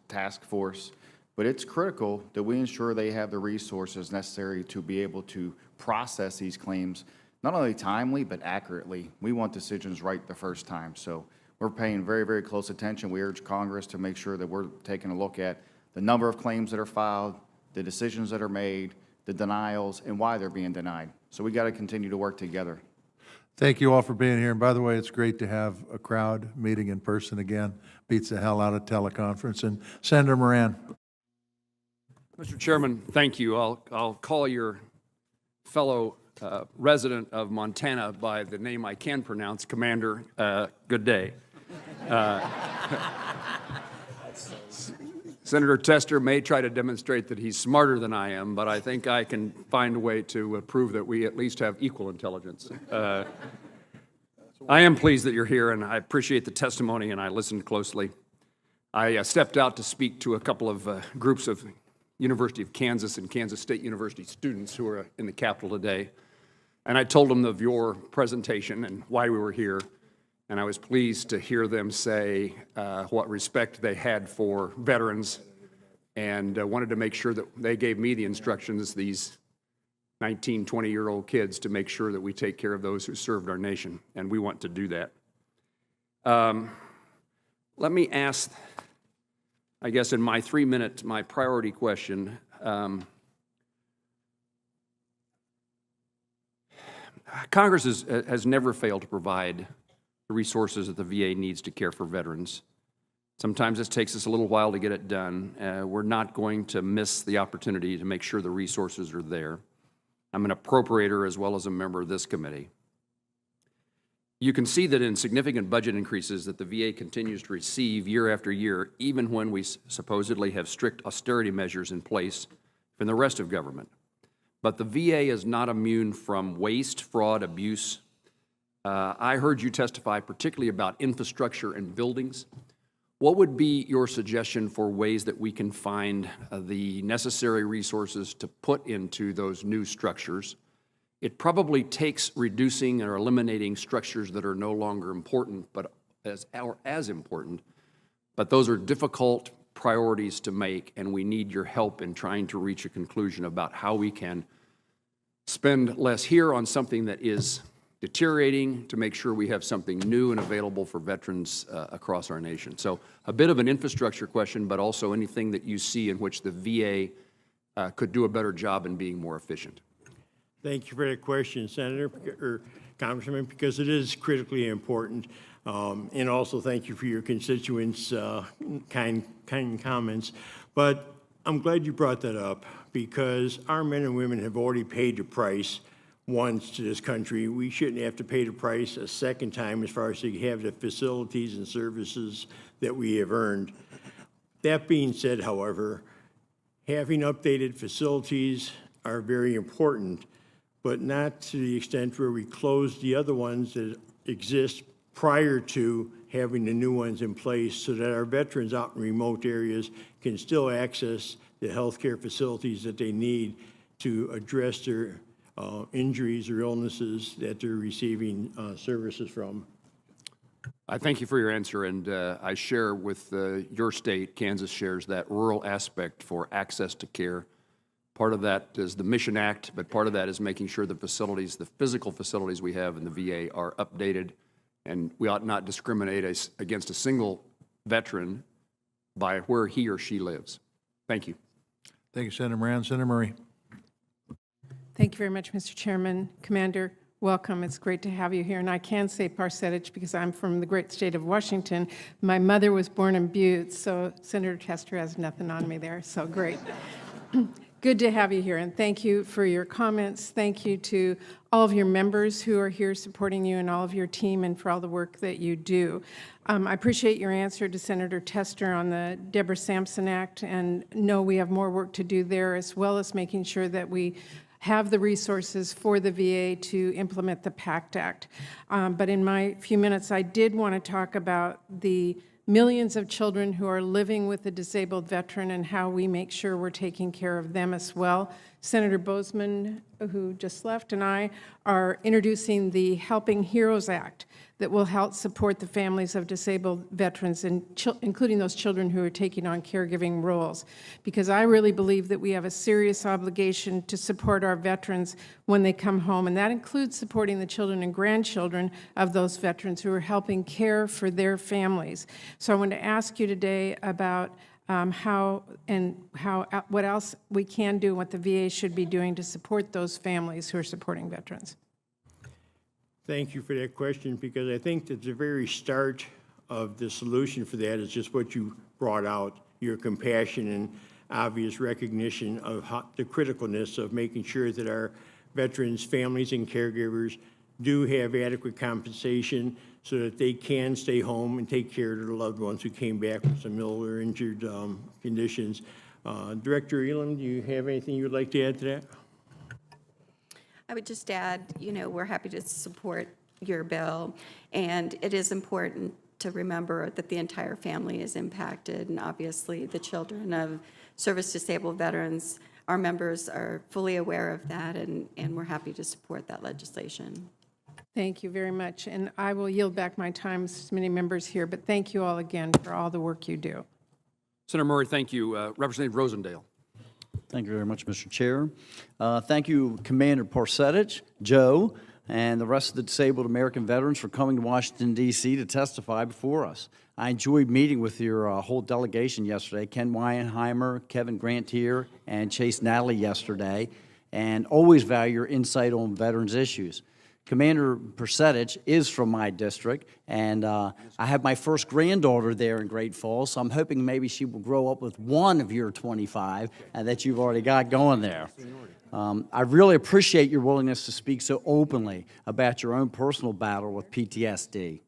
task force. But it's critical that we ensure they have the resources necessary to be able to process these claims, not only timely, but accurately. We want decisions right the first time. So we're paying very, very close attention. We urge Congress to make sure that we're taking a look at the number of claims that are filed, the decisions that are made, the denials, and why they're being denied. So we got to continue to work together. Thank you all for being here. And by the way, it's great to have a crowd meeting in person again. Beats the hell out of teleconference. And Senator Moran. Mr. Chairman, thank you. I'll call your fellow resident of Montana by the name I can pronounce, Commander. Good day. Senator Tester may try to demonstrate that he's smarter than I am, but I think I can find a way to prove that we at least have equal intelligence. I am pleased that you're here, and I appreciate the testimony, and I listened closely. I stepped out to speak to a couple of groups of University of Kansas and Kansas State University students who are in the Capitol today, and I told them of your presentation and why we were here. And I was pleased to hear them say what respect they had for veterans, and wanted to make sure that they gave me the instructions, these 19, 20-year-old kids, to make sure that we take care of those who served our nation, and we want to do that. Let me ask, I guess in my 3 minutes, my priority question. Congress has never failed to provide the resources that the VA needs to care for veterans. Sometimes it takes us a little while to get it done. We're not going to miss the opportunity to make sure the resources are there. I'm an appropriator as well as a member of this committee. You can see that in significant budget increases that the VA continues to receive year after year, even when we supposedly have strict austerity measures in place from the rest of government. But the VA is not immune from waste, fraud, abuse. I heard you testify particularly about infrastructure and buildings. What would be your suggestion for ways that we can find the necessary resources to put into those new structures? It probably takes reducing or eliminating structures that are no longer important, but as important. But those are difficult priorities to make, and we need your help in trying to reach a conclusion about how we can spend less here on something that is deteriorating to make sure we have something new and available for veterans across our nation. So a bit of an infrastructure question, but also anything that you see in which the VA could do a better job in being more efficient. Thank you for that question, Senator, or Congressman, because it is critically important. And also thank you for your constituents' kind comments. But I'm glad you brought that up, because our men and women have already paid the price once to this country, we shouldn't have to pay the price a second time as far as to have the facilities and services that we have earned. That being said, however, having updated facilities are very important, but not to the extent where we close the other ones that exist prior to having the new ones in place so that our veterans out in remote areas can still access the healthcare facilities that they need to address their injuries or illnesses that they're receiving services from. I thank you for your answer, and I share with your state, Kansas shares that rural aspect for access to care. Part of that is the Mission Act, but part of that is making sure the facilities, the physical facilities we have in the VA are updated, and we ought not discriminate against a single veteran by where he or she lives. Thank you. Thank you, Senator Moran. Senator Murray. Thank you very much, Mr. Chairman. Commander, welcome. It's great to have you here. And I can say Parsetich because I'm from the great state of Washington. My mother was born in Butte, so Senator Tester has nothing on me there, so great. Good to have you here, and thank you for your comments. Thank you to all of your members who are here supporting you and all of your team and for all the work that you do. I appreciate your answer to Senator Tester on the Deborah Sampson Act, and know we have more work to do there, as well as making sure that we have the resources for the VA to implement the PACT Act. But in my few minutes, I did want to talk about the millions of children who are living with a disabled veteran and how we make sure we're taking care of them as well. Senator Bozeman, who just left, and I are introducing the Helping Heroes Act that will help support the families of disabled veterans, and including those children who are taking on caregiving roles. Because I really believe that we have a serious obligation to support our veterans when they come home, and that includes supporting the children and grandchildren of those veterans who are helping care for their families. So I want to ask you today about what else we can do, what the VA should be doing to support those families who are supporting veterans. Thank you for that question, because I think that the very start of the solution for that is just what you brought out, your compassion and obvious recognition of the criticalness of making sure that our veterans, families, and caregivers do have adequate compensation so that they can stay home and take care of their loved ones who came back with some ill or injured conditions. Director Elam, do you have anything you would like to add to that? I would just add, we're happy to support your bill, and it is important to remember that the entire family is impacted, and obviously the children of service-disabled veterans, our members are fully aware of that, and we're happy to support that legislation. Thank you very much, and I will yield back my time to many members here, but thank you all again for all the work you do. Senator Murray, thank you. Representative Rosendale. Thank you very much, Mr. Chair. Thank you, Commander Parsetich, Joe, and the rest of the disabled American veterans for coming to Washington, D.C. to testify before us. I enjoyed meeting with your whole delegation yesterday, Ken Weinheimer, Kevin Grantier, and Chase Natalie yesterday, and always value your insight on veterans issues. Commander Parsetich is from my district, and I have my first granddaughter there in Great Falls, so I'm hoping maybe she will grow up with one of your 25 that you've already got going there. I really appreciate your willingness to speak so openly about your own personal battle with PTSD.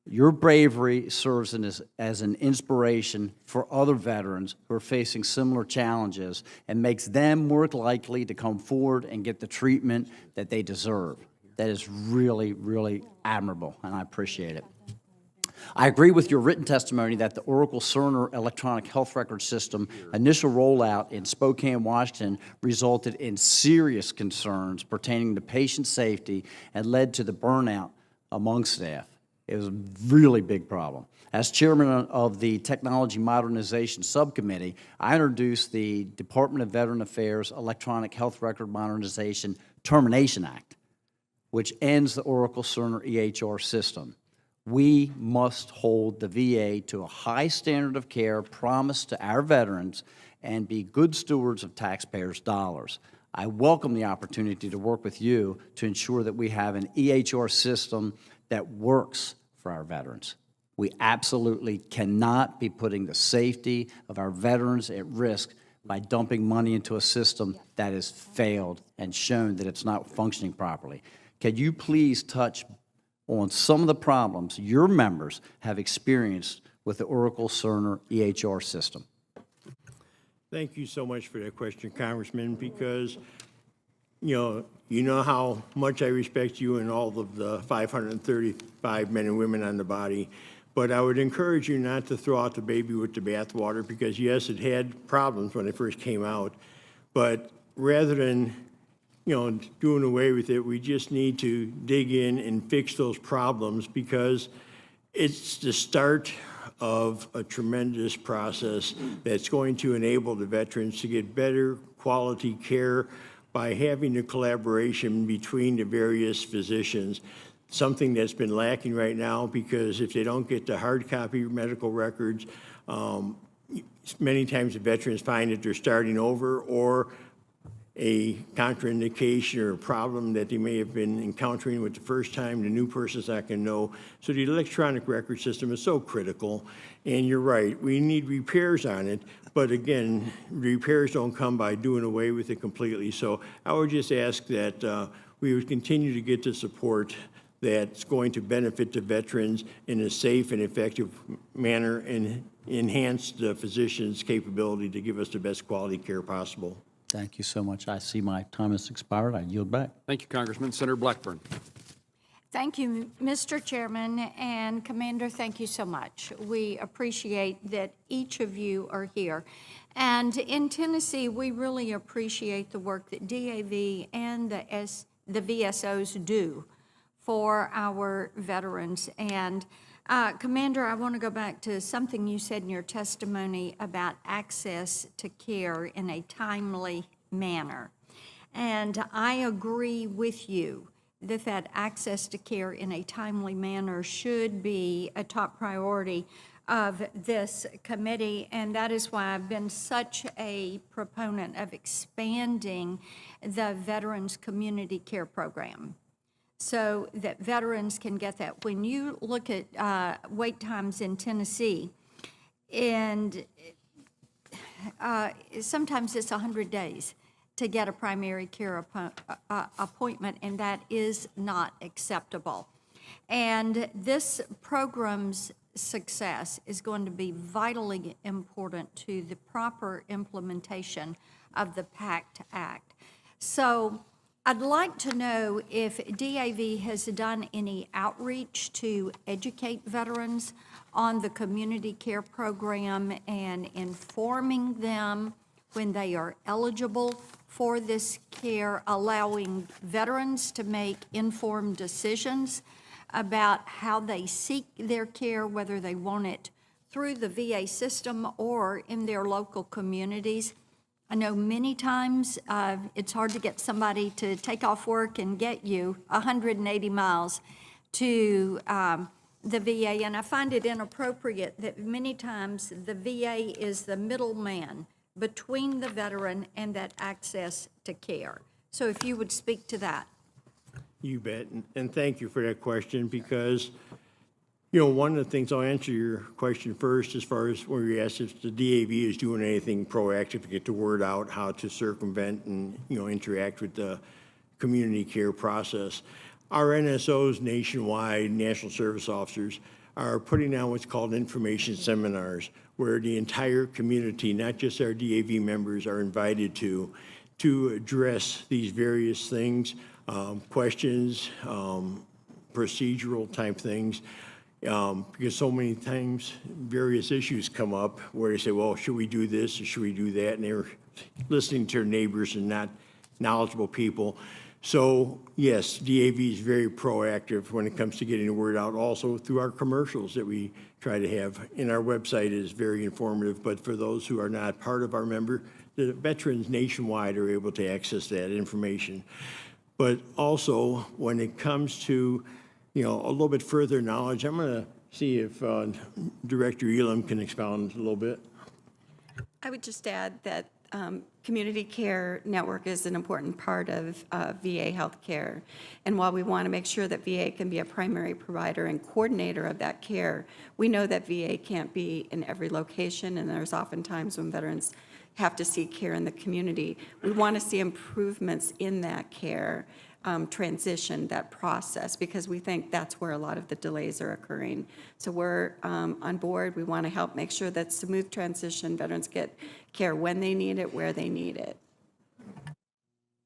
Your bravery serves as an inspiration for other veterans who are facing similar challenges and makes them more likely to come forward and get the treatment that they deserve. That is really, really admirable, and I appreciate it. I agree with your written testimony that the Oracle Cerner electronic health record system initial rollout in Spokane, Washington resulted in serious concerns pertaining to patient safety and led to the burnout among staff. It was a really big problem. As chairman of the Technology Modernization Subcommittee, I introduced the Department of Veteran Affairs Electronic Health Record Modernization Termination Act, which ends the Oracle Cerner EHR system. We must hold the VA to a high standard of care promised to our veterans and be good stewards of taxpayers' dollars. I welcome the opportunity to work with you to ensure that we have an EHR system that works for our veterans. We absolutely cannot be putting the safety of our veterans at risk by dumping money into a system that has failed and shown that it's not functioning properly. Could you please touch on some of the problems your members have experienced with the Oracle Cerner EHR system? Thank you so much for that question, Congressman, because, you know how much I respect you and all of the 535 men and women on the body. But I would encourage you not to throw out the baby with the bathwater, because yes, it had problems when it first came out. But rather than, doing away with it, we just need to dig in and fix those problems, because it's the start of a tremendous process that's going to enable the veterans to get better quality care by having the collaboration between the various physicians, something that's been lacking right now, because if they don't get the hard copy medical records, many times the veterans find that they're starting over, or a contraindication or a problem that they may have been encountering with the first time, the new person's not going to know. So the electronic record system is so critical. And you're right, we need repairs on it. But again, repairs don't come by doing away with it completely. So I would just ask that we would continue to get the support that's going to benefit the veterans in a safe and effective manner and enhance the physician's capability to give us the best quality care possible. Thank you so much. I see my time has expired. I yield back. Thank you, Congressman. Senator Blackburn. Thank you, Mr. Chairman, and Commander, thank you so much. We appreciate that each of you are here. And in Tennessee, we really appreciate the work that DAV and the VSOs do for our veterans. And Commander, I want to go back to something you said in your testimony about access to care in a timely manner. And I agree with you that access to care in a timely manner should be a top priority of this committee, and that is why I've been such a proponent of expanding the Veterans Community Care Program, so that veterans can get that. When you look at wait times in Tennessee, and sometimes it's 100 days to get a primary care appointment, and that is not acceptable. And this program's success is going to be vitally important to the proper implementation of the PACT Act. So I'd like to know if DAV has done any outreach to educate veterans on the community care program and informing them when they are eligible for this care, allowing veterans to make informed decisions about how they seek their care, whether they want it through the VA system or in their local communities. I know many times it's hard to get somebody to take off work and get you 180 miles to the VA, and I find it inappropriate that many times the VA is the middleman between the veteran and that access to care. So if you would speak to that. You bet, and thank you for that question, because, one of the things, I'll answer your question first as far as where you asked if the DAV is doing anything proactive to get the word out, how to circumvent and, interact with the community care process. Our NSOs nationwide, National Service Officers, are putting on what's called information seminars, where the entire community, not just our DAV members, are invited to address these various things, questions, procedural type things, because so many times various issues come up where they say, well, should we do this or should we do that? And they're listening to their neighbors and not knowledgeable people. So yes, DAV is very proactive when it comes to getting the word out, also through our commercials that we try to have. And our website is very informative, but for those who are not part of our member, the veterans nationwide are able to access that information. But also, when it comes to, a little bit further knowledge, I'm going to see if Director Elam can expound a little bit. I would just add that community care network is an important part of VA healthcare. And while we want to make sure that VA can be a primary provider and coordinator of that care, we know that VA can't be in every location, and there's often times when veterans have to seek care in the community. We want to see improvements in that care transition, that process, because we think that's where a lot of the delays are occurring. So we're on board. We want to help make sure that smooth transition, veterans get care when they need it, where they need it.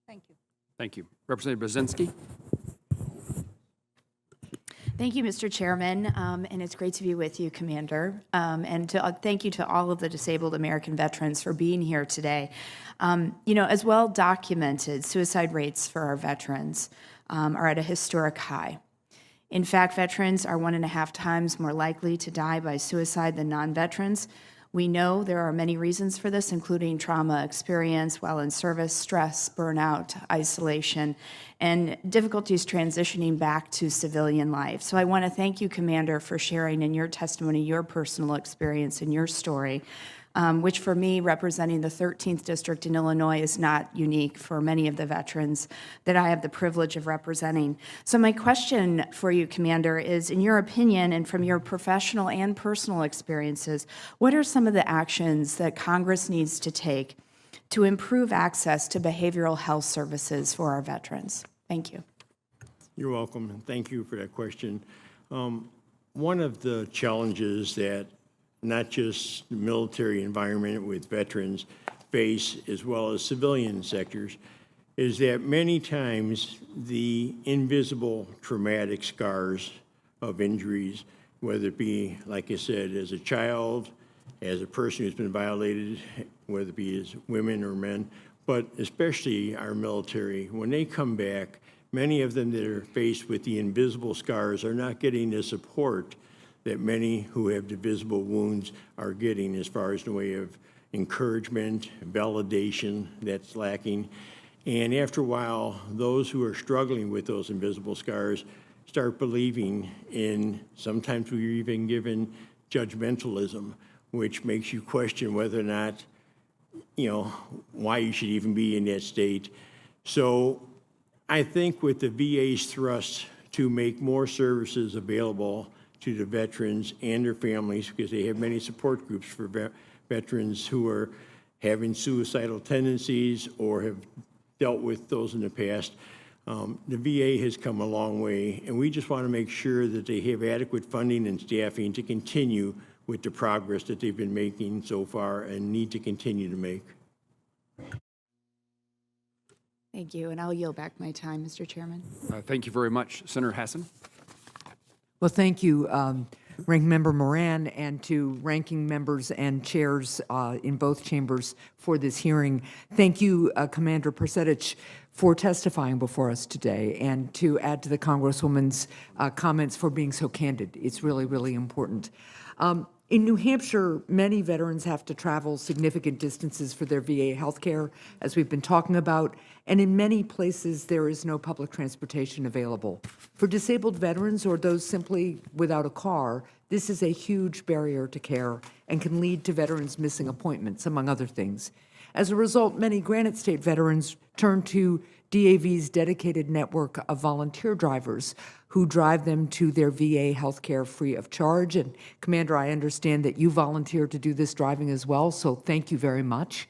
Thank you. Thank you. Representative Brzezinski? Thank you, Mr. Chairman, and it's great to be with you, Commander. And thank you to all of the disabled American veterans for being here today. As well documented, suicide rates for our veterans are at a historic high. In fact, veterans are 1.5 times more likely to die by suicide than non-veterans. We know there are many reasons for this, including trauma experience while in service, stress, burnout, isolation, and difficulties transitioning back to civilian life. So I want to thank you, Commander, for sharing in your testimony your personal experience and your story, which for me, representing the 13th District in Illinois, is not unique for many of the veterans that I have the privilege of representing. So my question for you, Commander, is, in your opinion and from your professional and personal experiences, what are some of the actions that Congress needs to take to improve access to behavioral health services for our veterans? Thank you. You're welcome, and thank you for that question. One of the challenges that not just the military environment with veterans face, as well as civilian sectors, is that many times the invisible traumatic scars of injuries, whether it be, like I said, as a child, as a person who's been violated, whether it be as women or men, but especially our military, when they come back, many of them that are faced with the invisible scars are not getting the support that many who have the visible wounds are getting, as far as the way of encouragement, validation that's lacking. And after a while, those who are struggling with those invisible scars start believing in, sometimes we're even given judgmentalism, which makes you question whether or not, why you should even be in that state. So I think with the VA's thrust to make more services available to the veterans and their families, because they have many support groups for veterans who are having suicidal tendencies or have dealt with those in the past. The VA has come a long way, and we just want to make sure that they have adequate funding and staffing to continue with the progress that they've been making so far and need to continue to make. Thank you, and I'll yield back my time, Mr. Chairman. Thank you very much. Senator Hassan? Well, thank you, Ranking Member Moran, and to ranking members and chairs in both chambers for this hearing. Thank you, Commander Persetich, for testifying before us today, and to add to the Congresswoman's comments for being so candid. It's really, really important. In New Hampshire, many veterans have to travel significant distances for their VA health care, as we've been talking about, and in many places there is no public transportation available. For disabled veterans or those simply without a car, this is a huge barrier to care and can lead to veterans missing appointments, among other things. As a result, many Granite State veterans turn to DAV's dedicated network of volunteer drivers who drive them to their VA health care free of charge. And Commander, I understand that you volunteer to do this driving as well, so thank you very much.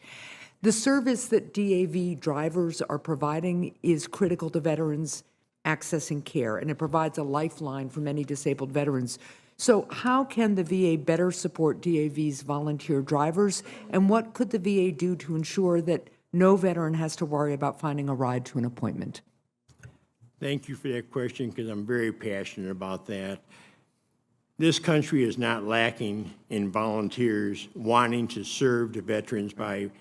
The service that DAV drivers are providing is critical to veterans accessing care, and it provides a lifeline for many disabled veterans. So how can the VA better support DAV's volunteer drivers, and what could the VA do to ensure that no veteran has to worry about finding a ride to an appointment? Thank you for that question, because I'm very passionate about that. This country is not lacking in volunteers wanting to serve the veterans by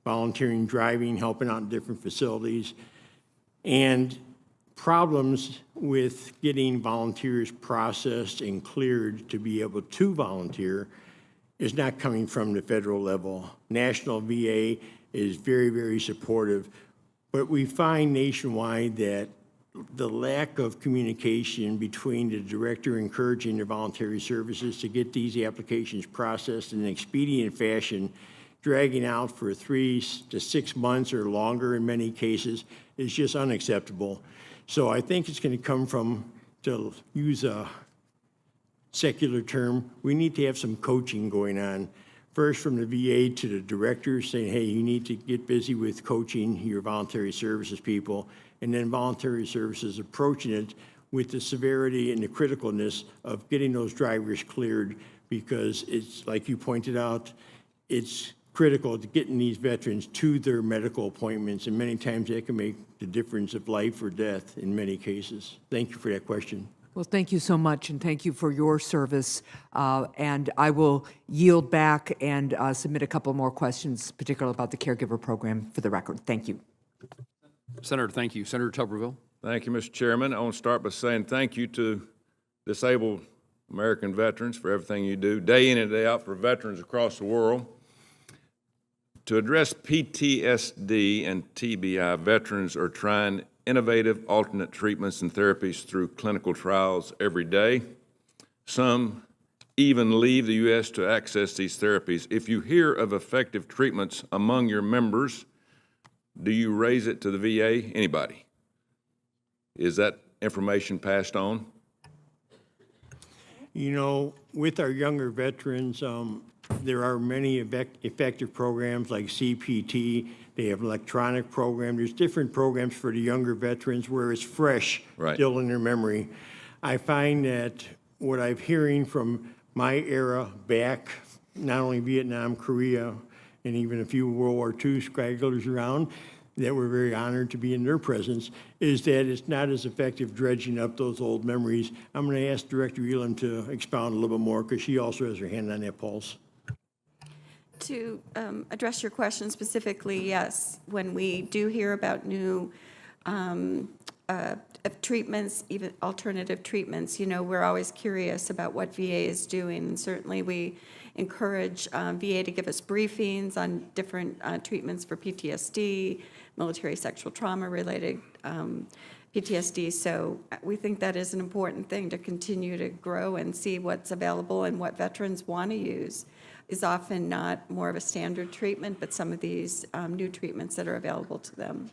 volunteering, driving, helping out in different facilities. And problems with getting volunteers processed and cleared to be able to volunteer is not coming from the federal level. National VA is very, very supportive, but we find nationwide that the lack of communication between the director encouraging the voluntary services to get these applications processed in an expedient fashion dragging out for 3 to 6 months or longer in many cases is just unacceptable. So I think it's going to come from, to use a secular term, we need to have some coaching going on. First from the VA to the directors saying, hey, you need to get busy with coaching your voluntary services people, and then voluntary services approaching it with the severity and the criticalness of getting those drivers cleared, because it's, like you pointed out, it's critical to getting these veterans to their medical appointments, and many times that can make the difference of life or death in many cases. Thank you for that question. Well, thank you so much, and thank you for your service. And I will yield back and submit a couple more questions, particularly about the caregiver program, for the record. Thank you. Senator, thank you. Senator Tuberville. Thank you, Mr. Chairman. I want to start by saying thank you to disabled American veterans for everything you do, day in and day out, for veterans across the world. To address PTSD and TBI, veterans are trying innovative alternate treatments and therapies through clinical trials every day. Some even leave the U.S. to access these therapies. If you hear of effective treatments among your members, do you raise it to the VA? Anybody? Is that information passed on? You know, with our younger veterans, there are many effective programs like CPT. They have electronic programs. There's different programs for the younger veterans where it's fresh, Right. still in their memory. I find that what I'm hearing from my era back, not only Vietnam, Korea, and even a few World War II stragglers around, that we're very honored to be in their presence, is that it's not as effective dredging up those old memories. I'm going to ask Director Elam to expound a little bit more, because she also has her hand on that pulse. To address your question specifically, yes, when we do hear about new treatments, even alternative treatments, you know, we're always curious about what VA is doing. And certainly we encourage VA to give us briefings on different treatments for PTSD, military sexual trauma-related PTSD. So we think that is an important thing to continue to grow and see what's available, and what veterans want to use is often not more of a standard treatment, but some of these new treatments that are available to them.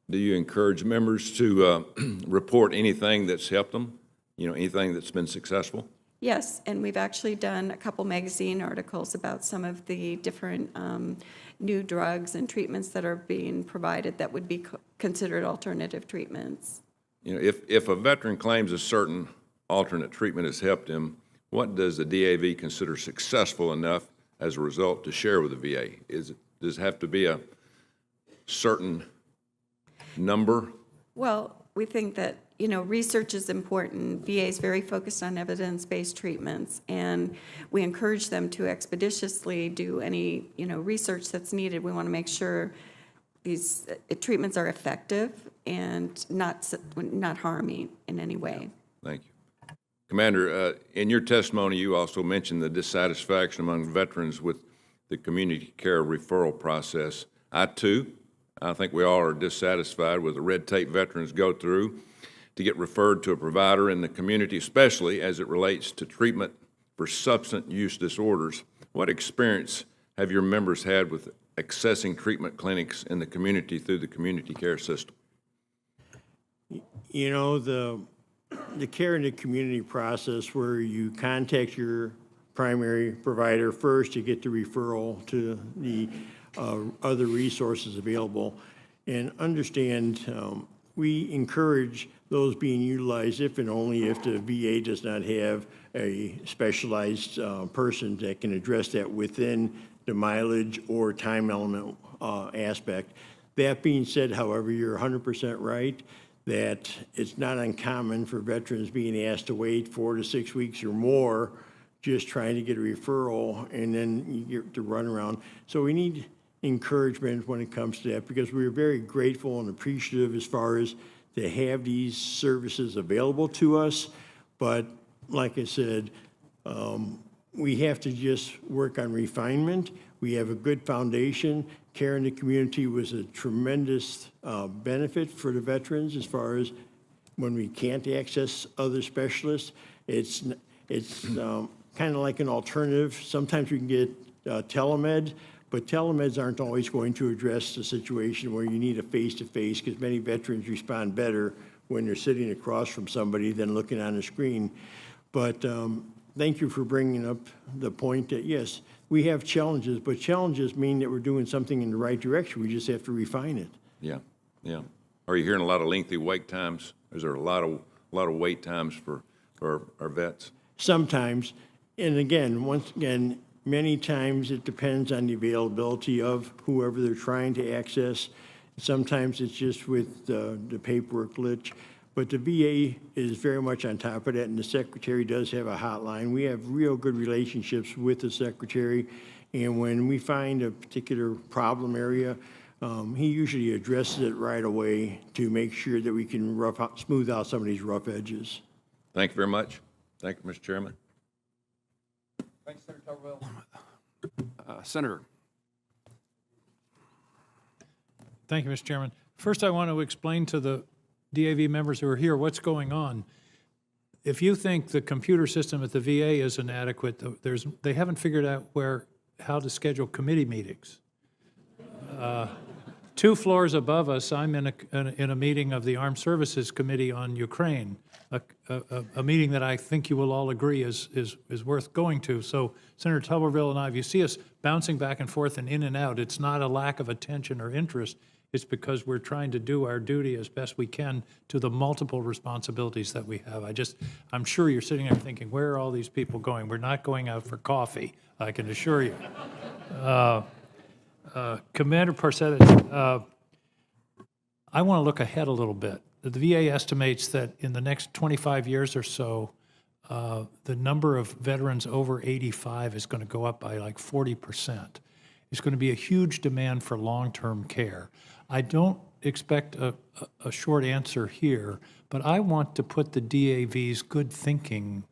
Do you encourage members to report anything that's helped them? You know, anything that's been successful? Yes, and we've actually done a couple magazine articles about some of the different new drugs and treatments that are being provided that would be considered alternative treatments. You know, if a veteran claims a certain alternate treatment has helped him, what does the DAV consider successful enough as a result to share with the VA? Does it have to be a certain number? Well, we think that, you know, research is important. VA is very focused on evidence-based treatments, and we encourage them to expeditiously do any, you know, research that's needed. We want to make sure these treatments are effective and not harming in any way. Thank you. Commander, in your testimony, you also mentioned the dissatisfaction among veterans with the community care referral process. I think we all are dissatisfied with the red tape veterans go through to get referred to a provider in the community, especially as it relates to treatment for substance use disorders. What experience have your members had with accessing treatment clinics in the community through the community care system? You know, the care in the community process, where you contact your primary provider first to get the referral to the other resources available, and understand we encourage those being utilized if and only if the VA does not have a specialized person that can address that within the mileage or time element aspect. That being said, however, you're 100% right that it's not uncommon for veterans being asked to wait 4 to 6 weeks or more just trying to get a referral, and then you get to run around. So we need encouragement when it comes to that, because we're very grateful and appreciative as far as to have these services available to us. But like I said, we have to just work on refinement. We have a good foundation. Care in the community was a tremendous benefit for the veterans as far as when we can't access other specialists. It's kind of like an alternative. Sometimes we can get telemed, But telemeds aren't always going to address the situation where you need a face-to-face, because many veterans respond better when they're sitting across from somebody than looking on a screen. But thank you for bringing up the point that, yes, we have challenges, but challenges mean that we're doing something in the right direction. We just have to refine it. Yeah, yeah. Are you hearing a lot of lengthy wait times? Is there a lot of wait times for our vets? Sometimes, and again, once again, many times it depends on the availability of whoever they're trying to access. Sometimes it's just with the paperwork glitch. But the VA is very much on top of that, and the secretary does have a hotline. We have real good relationships with the secretary, and when we find a particular problem area, he usually addresses it right away to make sure that we can smooth out some of these rough edges. Thank you very much. Thank you, Mr. Chairman. Thanks, Senator Tuberville. Senator. Thank you, Mr. Chairman. First, I want to explain to the DAV members who are here what's going on. If you think the computer system at the VA is inadequate, they haven't figured out how to schedule committee meetings. 2 floors above us, I'm in a meeting of the Armed Services Committee on Ukraine, a meeting that I think you will all agree is worth going to. So Senator Tuberville and I, if you see us bouncing back and forth and in and out, it's not a lack of attention or interest. It's because we're trying to do our duty as best we can to the multiple responsibilities that we have. I'm sure you're sitting there thinking, where are all these people going? We're not going out for coffee, I can assure you. Commander Parsetich, I want to look ahead a little bit. The VA estimates that in the next 25 years or so, the number of veterans over 85 is going to go up by like 40%. There's going to be a huge demand for long-term care. I don't expect a short answer here, but I want to put the DAV's good thinking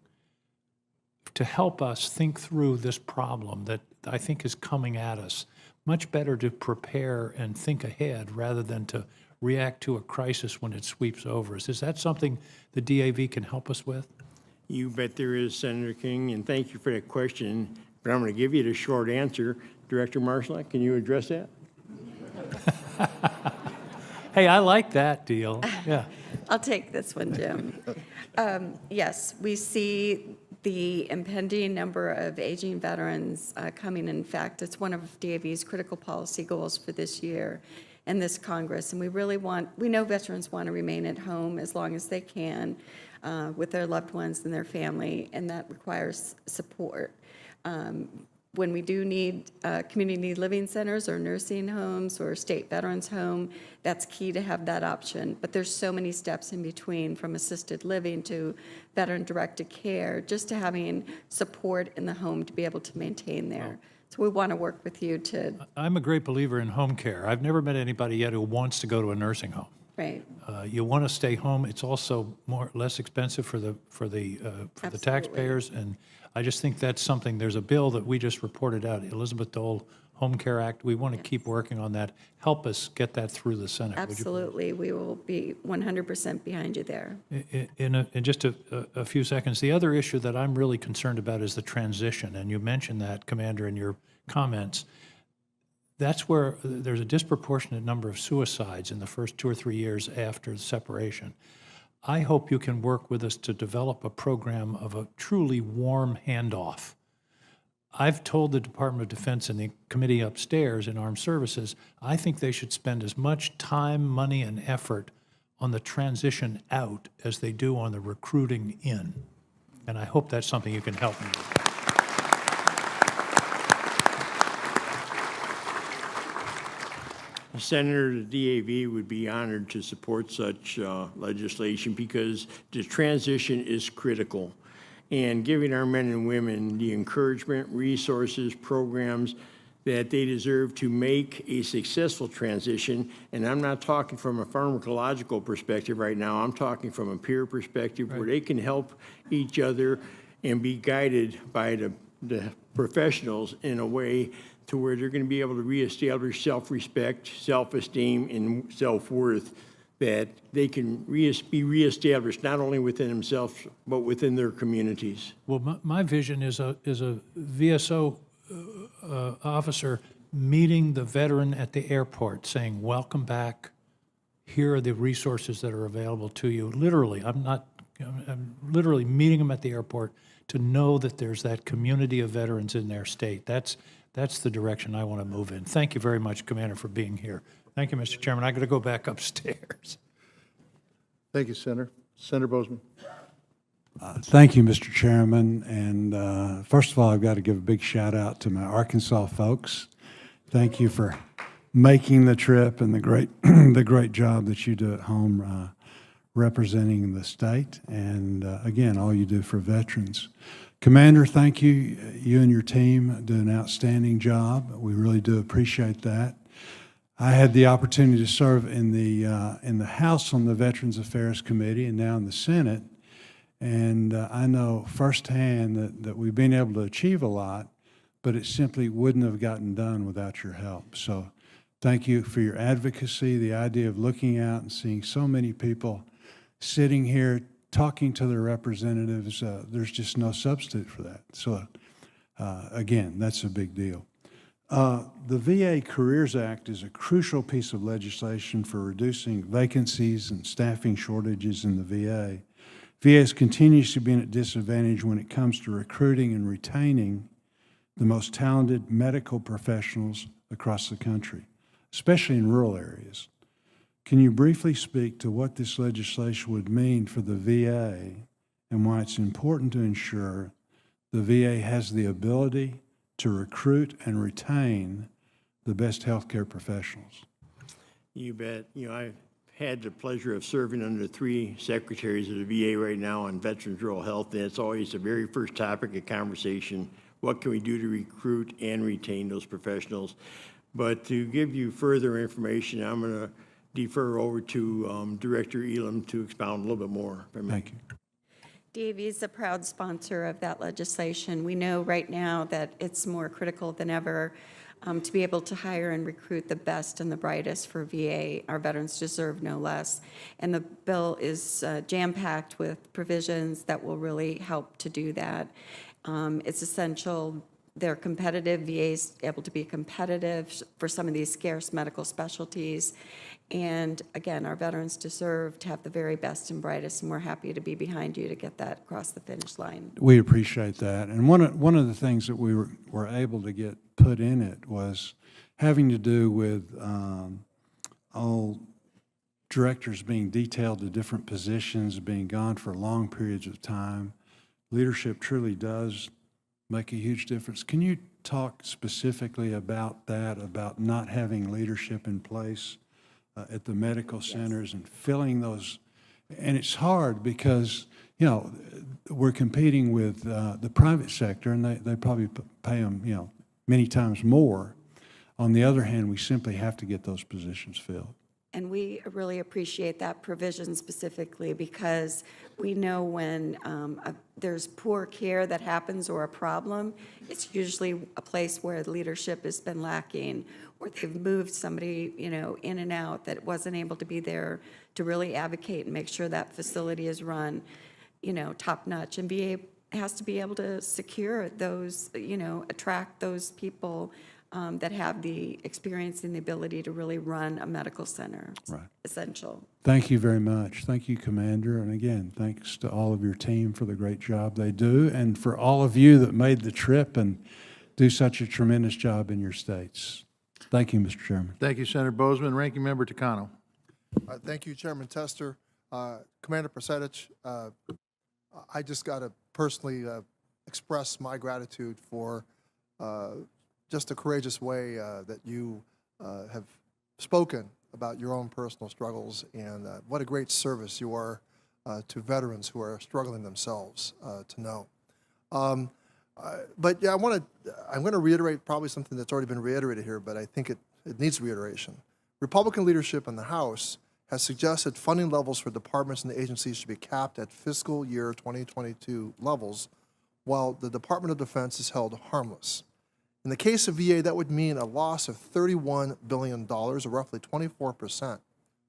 to help us think through this problem that I think is coming at us. Much better to prepare and think ahead rather than to react to a crisis when it sweeps over us. Is that something the DAV can help us with? You bet there is, Senator King, and thank you for that question. But I'm going to give you the short answer. Director Marshall, can you address that? Hey, I like that deal. Yeah. I'll take this one, Jim. Yes, we see the impending number of aging veterans coming. In fact, it's one of DAV's critical policy goals for this year and this Congress. And we know veterans want to remain at home as long as they can with their loved ones and their family, and that requires support. When we do need community living centers or nursing homes or state veterans home, that's key to have that option. But there's so many steps in between, from assisted living to veteran-directed care, just to having support in the home to be able to maintain there. So we want to work with you to. I'm a great believer in home care. I've never met anybody yet who wants to go to a nursing home. Right. You want to stay home. It's also less expensive for the taxpayers, and I just think that's something. There's a bill that we just reported out, Elizabeth Dole Home Care Act. We want to keep working on that. Help us get that through the Senate. Absolutely, we will be 100% behind you there. In just a few seconds, the other issue that I'm really concerned about is the transition, and you mentioned that, Commander, in your comments. That's where there's a disproportionate number of suicides in the first 2 or 3 years after the separation. I hope you can work with us to develop a program of a truly warm handoff. I've told the Department of Defense and the committee upstairs in Armed Services, I think they should spend as much time, money, and effort on the transition out as they do on the recruiting in. And I hope that's something you can help me with. Senator, the DAV would be honored to support such legislation because the transition is critical. And giving our men and women the encouragement, resources, programs that they deserve to make a successful transition. And I'm not talking from a pharmacological perspective right now. I'm talking from a peer perspective where they can help each other and be guided by the professionals in a way to where they're going to be able to reestablish self-respect, self-esteem, and self-worth, that they can be reestablished not only within themselves, but within their communities. Well, my vision is a VSO officer meeting the veteran at the airport, saying, welcome back, here are the resources that are available to you. Literally, I'm literally meeting them at the airport to know that there's that community of veterans in their state. That's the direction I want to move in. Thank you very much, Commander, for being here. Thank you, Mr. Chairman. I got to go back upstairs. Thank you, Senator. Senator Bozeman. Thank you, Mr. Chairman. And first of all, I've got to give a big shout out to my Arkansas folks. Thank you for making the trip and the great job that you do at home representing the state. And again, all you do for veterans. Commander, thank you. You and your team do an outstanding job. We really do appreciate that. I had the opportunity to serve in the House on the Veterans Affairs Committee and now in the Senate. And I know firsthand that we've been able to achieve a lot, but it simply wouldn't have gotten done without your help. So thank you for your advocacy, the idea of looking out and seeing so many people sitting here talking to their representatives. There's just no substitute for that. So again, that's a big deal. The VA Careers Act is a crucial piece of legislation for reducing vacancies and staffing shortages in the VA. VA continues to be at a disadvantage when it comes to recruiting and retaining the most talented medical professionals across the country, especially in rural areas. Can you briefly speak to what this legislation would mean for the VA and why it's important to ensure the VA has the ability to recruit and retain the best healthcare professionals? You bet. I've had the pleasure of serving under 3 secretaries of the VA right now on veterans rural health, and it's always the very first topic of conversation. What can we do to recruit and retain those professionals? But to give you further information, I'm going to defer over to Director Elam to expound a little bit more. Thank you. DAV is a proud sponsor of that legislation. We know right now that it's more critical than ever to be able to hire and recruit the best and the brightest for VA. Our veterans deserve no less. And the bill is jam-packed with provisions that will really help to do that. It's essential. They're competitive. VA is able to be competitive for some of these scarce medical specialties. And again, our veterans deserve to have the very best and brightest, and we're happy to be behind you to get that across the finish line. We appreciate that. And one of the things that we were able to get put in it was having to do with all directors being detailed to different positions, being gone for long periods of time. Leadership truly does make a huge difference. Can you talk specifically about that, about not having leadership in place at the medical centers and filling those? And it's hard because, we're competing with the private sector, and they probably pay them, many times more. On the other hand, we simply have to get those positions filled. And we really appreciate that provision specifically because we know when there's poor care that happens or a problem, it's usually a place where leadership has been lacking, or they've moved somebody, in and out that wasn't able to be there to really advocate and make sure that facility is run, top notch. And VA has to be able to secure those, attract those people that have the experience and the ability to really run a medical center. It's essential. Thank you very much. Thank you, Commander. And again, thanks to all of your team for the great job they do, and for all of you that made the trip and do such a tremendous job in your states. Thank you, Mr. Chairman. Thank you, Senator Bozeman. Ranking Member Takano. Thank you, Chairman Tester. Commander Prasevich, I just got to personally express my gratitude for just the courageous way that you have spoken about your own personal struggles, and what a great service you are to veterans who are struggling themselves to know. But yeah, I'm going to reiterate probably something that's already been reiterated here, but I think it needs reiteration. Republican leadership in the House has suggested funding levels for departments and agencies should be capped at fiscal year 2022 levels, while the Department of Defense is held harmless. In the case of VA, that would mean a loss of $31 billion, or roughly 24%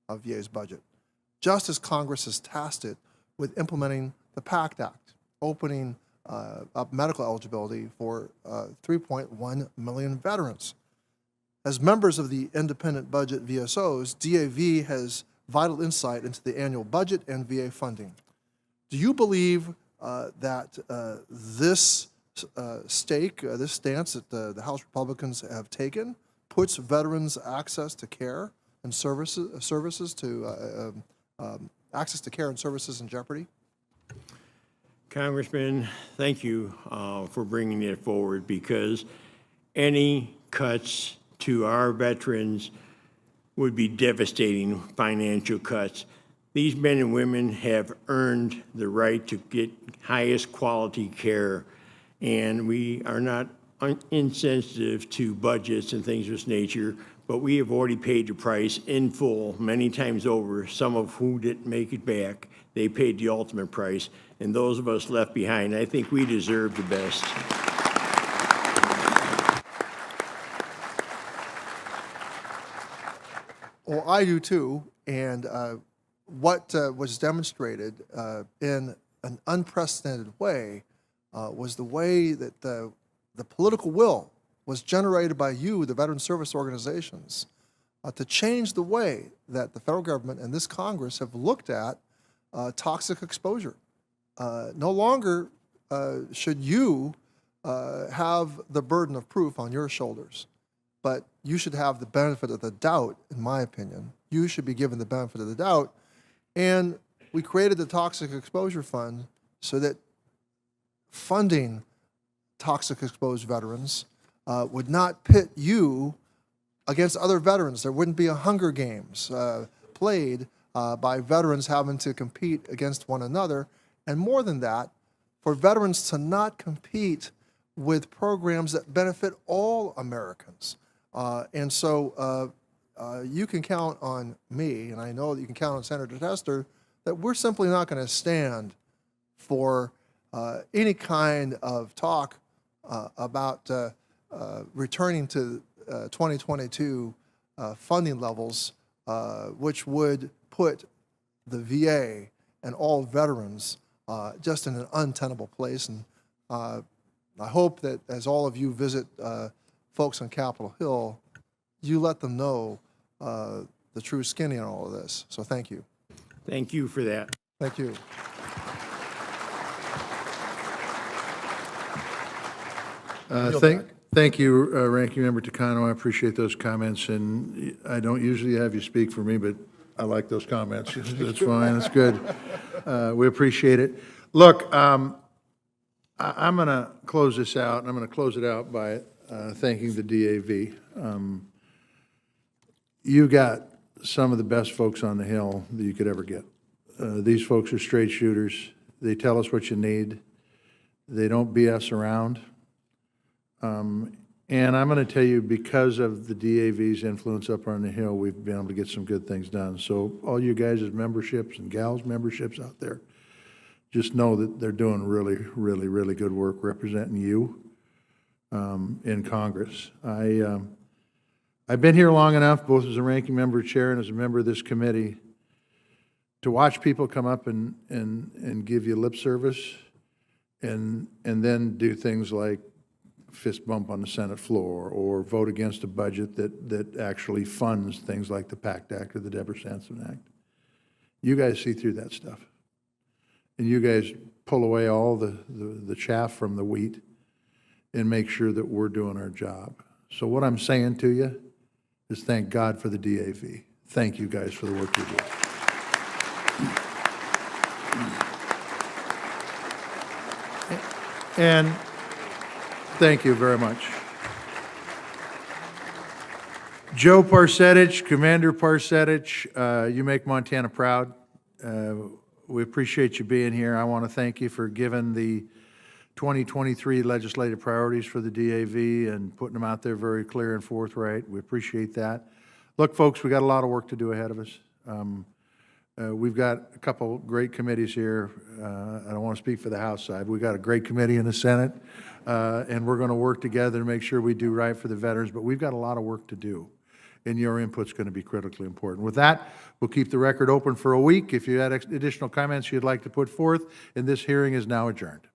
of VA's budget, just as Congress has tasked it with implementing the PACT Act, opening up medical eligibility for 3.1 million veterans. As members of the independent budget VSOs, DAV has vital insight into the annual budget and VA funding. Do you believe that this this stance that the House Republicans have taken puts veterans' access to care and access to care and services in jeopardy? Congressman, thank you for bringing it forward, because any cuts to our veterans would be devastating financial cuts. These men and women have earned the right to get highest quality care, and we are not insensitive to budgets and things of this nature, but we have already paid the price in full many times over. Some of who didn't make it back, they paid the ultimate price, and those of us left behind, I think we deserve the best. Well, I do too, and what was demonstrated in an unprecedented way was the way that the political will was generated by you, the veteran service organizations, to change the way that the federal government and this Congress have looked at toxic exposure. No longer should you have the burden of proof on your shoulders, but you should have the benefit of the doubt, in my opinion. You should be given the benefit of the doubt. And we created the Toxic Exposure Fund so that funding toxic exposed veterans would not pit you against other veterans. There wouldn't be a Hunger Games played by veterans having to compete against one another. And more than that, for veterans to not compete with programs that benefit all Americans. And so you can count on me, and I know that you can count on Senator Tester, that we're simply not going to stand for any kind of talk about returning to 2022 funding levels, which would put the VA and all veterans just in an untenable place. And I hope that as all of you visit folks on Capitol Hill, you let them know the true skinny on all of this. So thank you. Thank you for that. Thank you. Thank you, Ranking Member Takano. I appreciate those comments, and I don't usually have you speak for me, but I like those comments. That's fine, that's good. We appreciate it. Look, I'm going to close this out, and I'm going to close it out by thanking the DAV. You got some of the best folks on the Hill that you could ever get. These folks are straight shooters. They tell us what you need. They don't BS around. And I'm going to tell you, because of the DAV's influence up on the Hill, we've been able to get some good things done. So all you guys as memberships and gals memberships out there, just know that they're doing really, really, really good work representing you in Congress. I've been here long enough, both as a ranking member chair and as a member of this committee, to watch people come up and give you lip service and then do things like fist bump on the Senate floor or vote against a budget that actually funds things like the PACT Act or the Deborah Sampson Act. You guys see through that stuff. And you guys pull away all the chaff from the wheat and make sure that we're doing our job. So what I'm saying to you is thank God for the DAV. Thank you guys for the work you do. And thank you very much. Joe Parsetich, Commander Parsetich, you make Montana proud. We appreciate you being here. I want to thank you for giving the 2023 legislative priorities for the DAV and putting them out there very clear and forthright. We appreciate that. Look, folks, we got a lot of work to do ahead of us. We've got a couple great committees here. I don't want to speak for the House side. We've got a great committee in the Senate, and we're going to work together to make sure we do right for the veterans, but we've got a lot of work to do, and your input's going to be critically important. With that, we'll keep the record open for a week. If you had additional comments you'd like to put forth, and this hearing is now adjourned.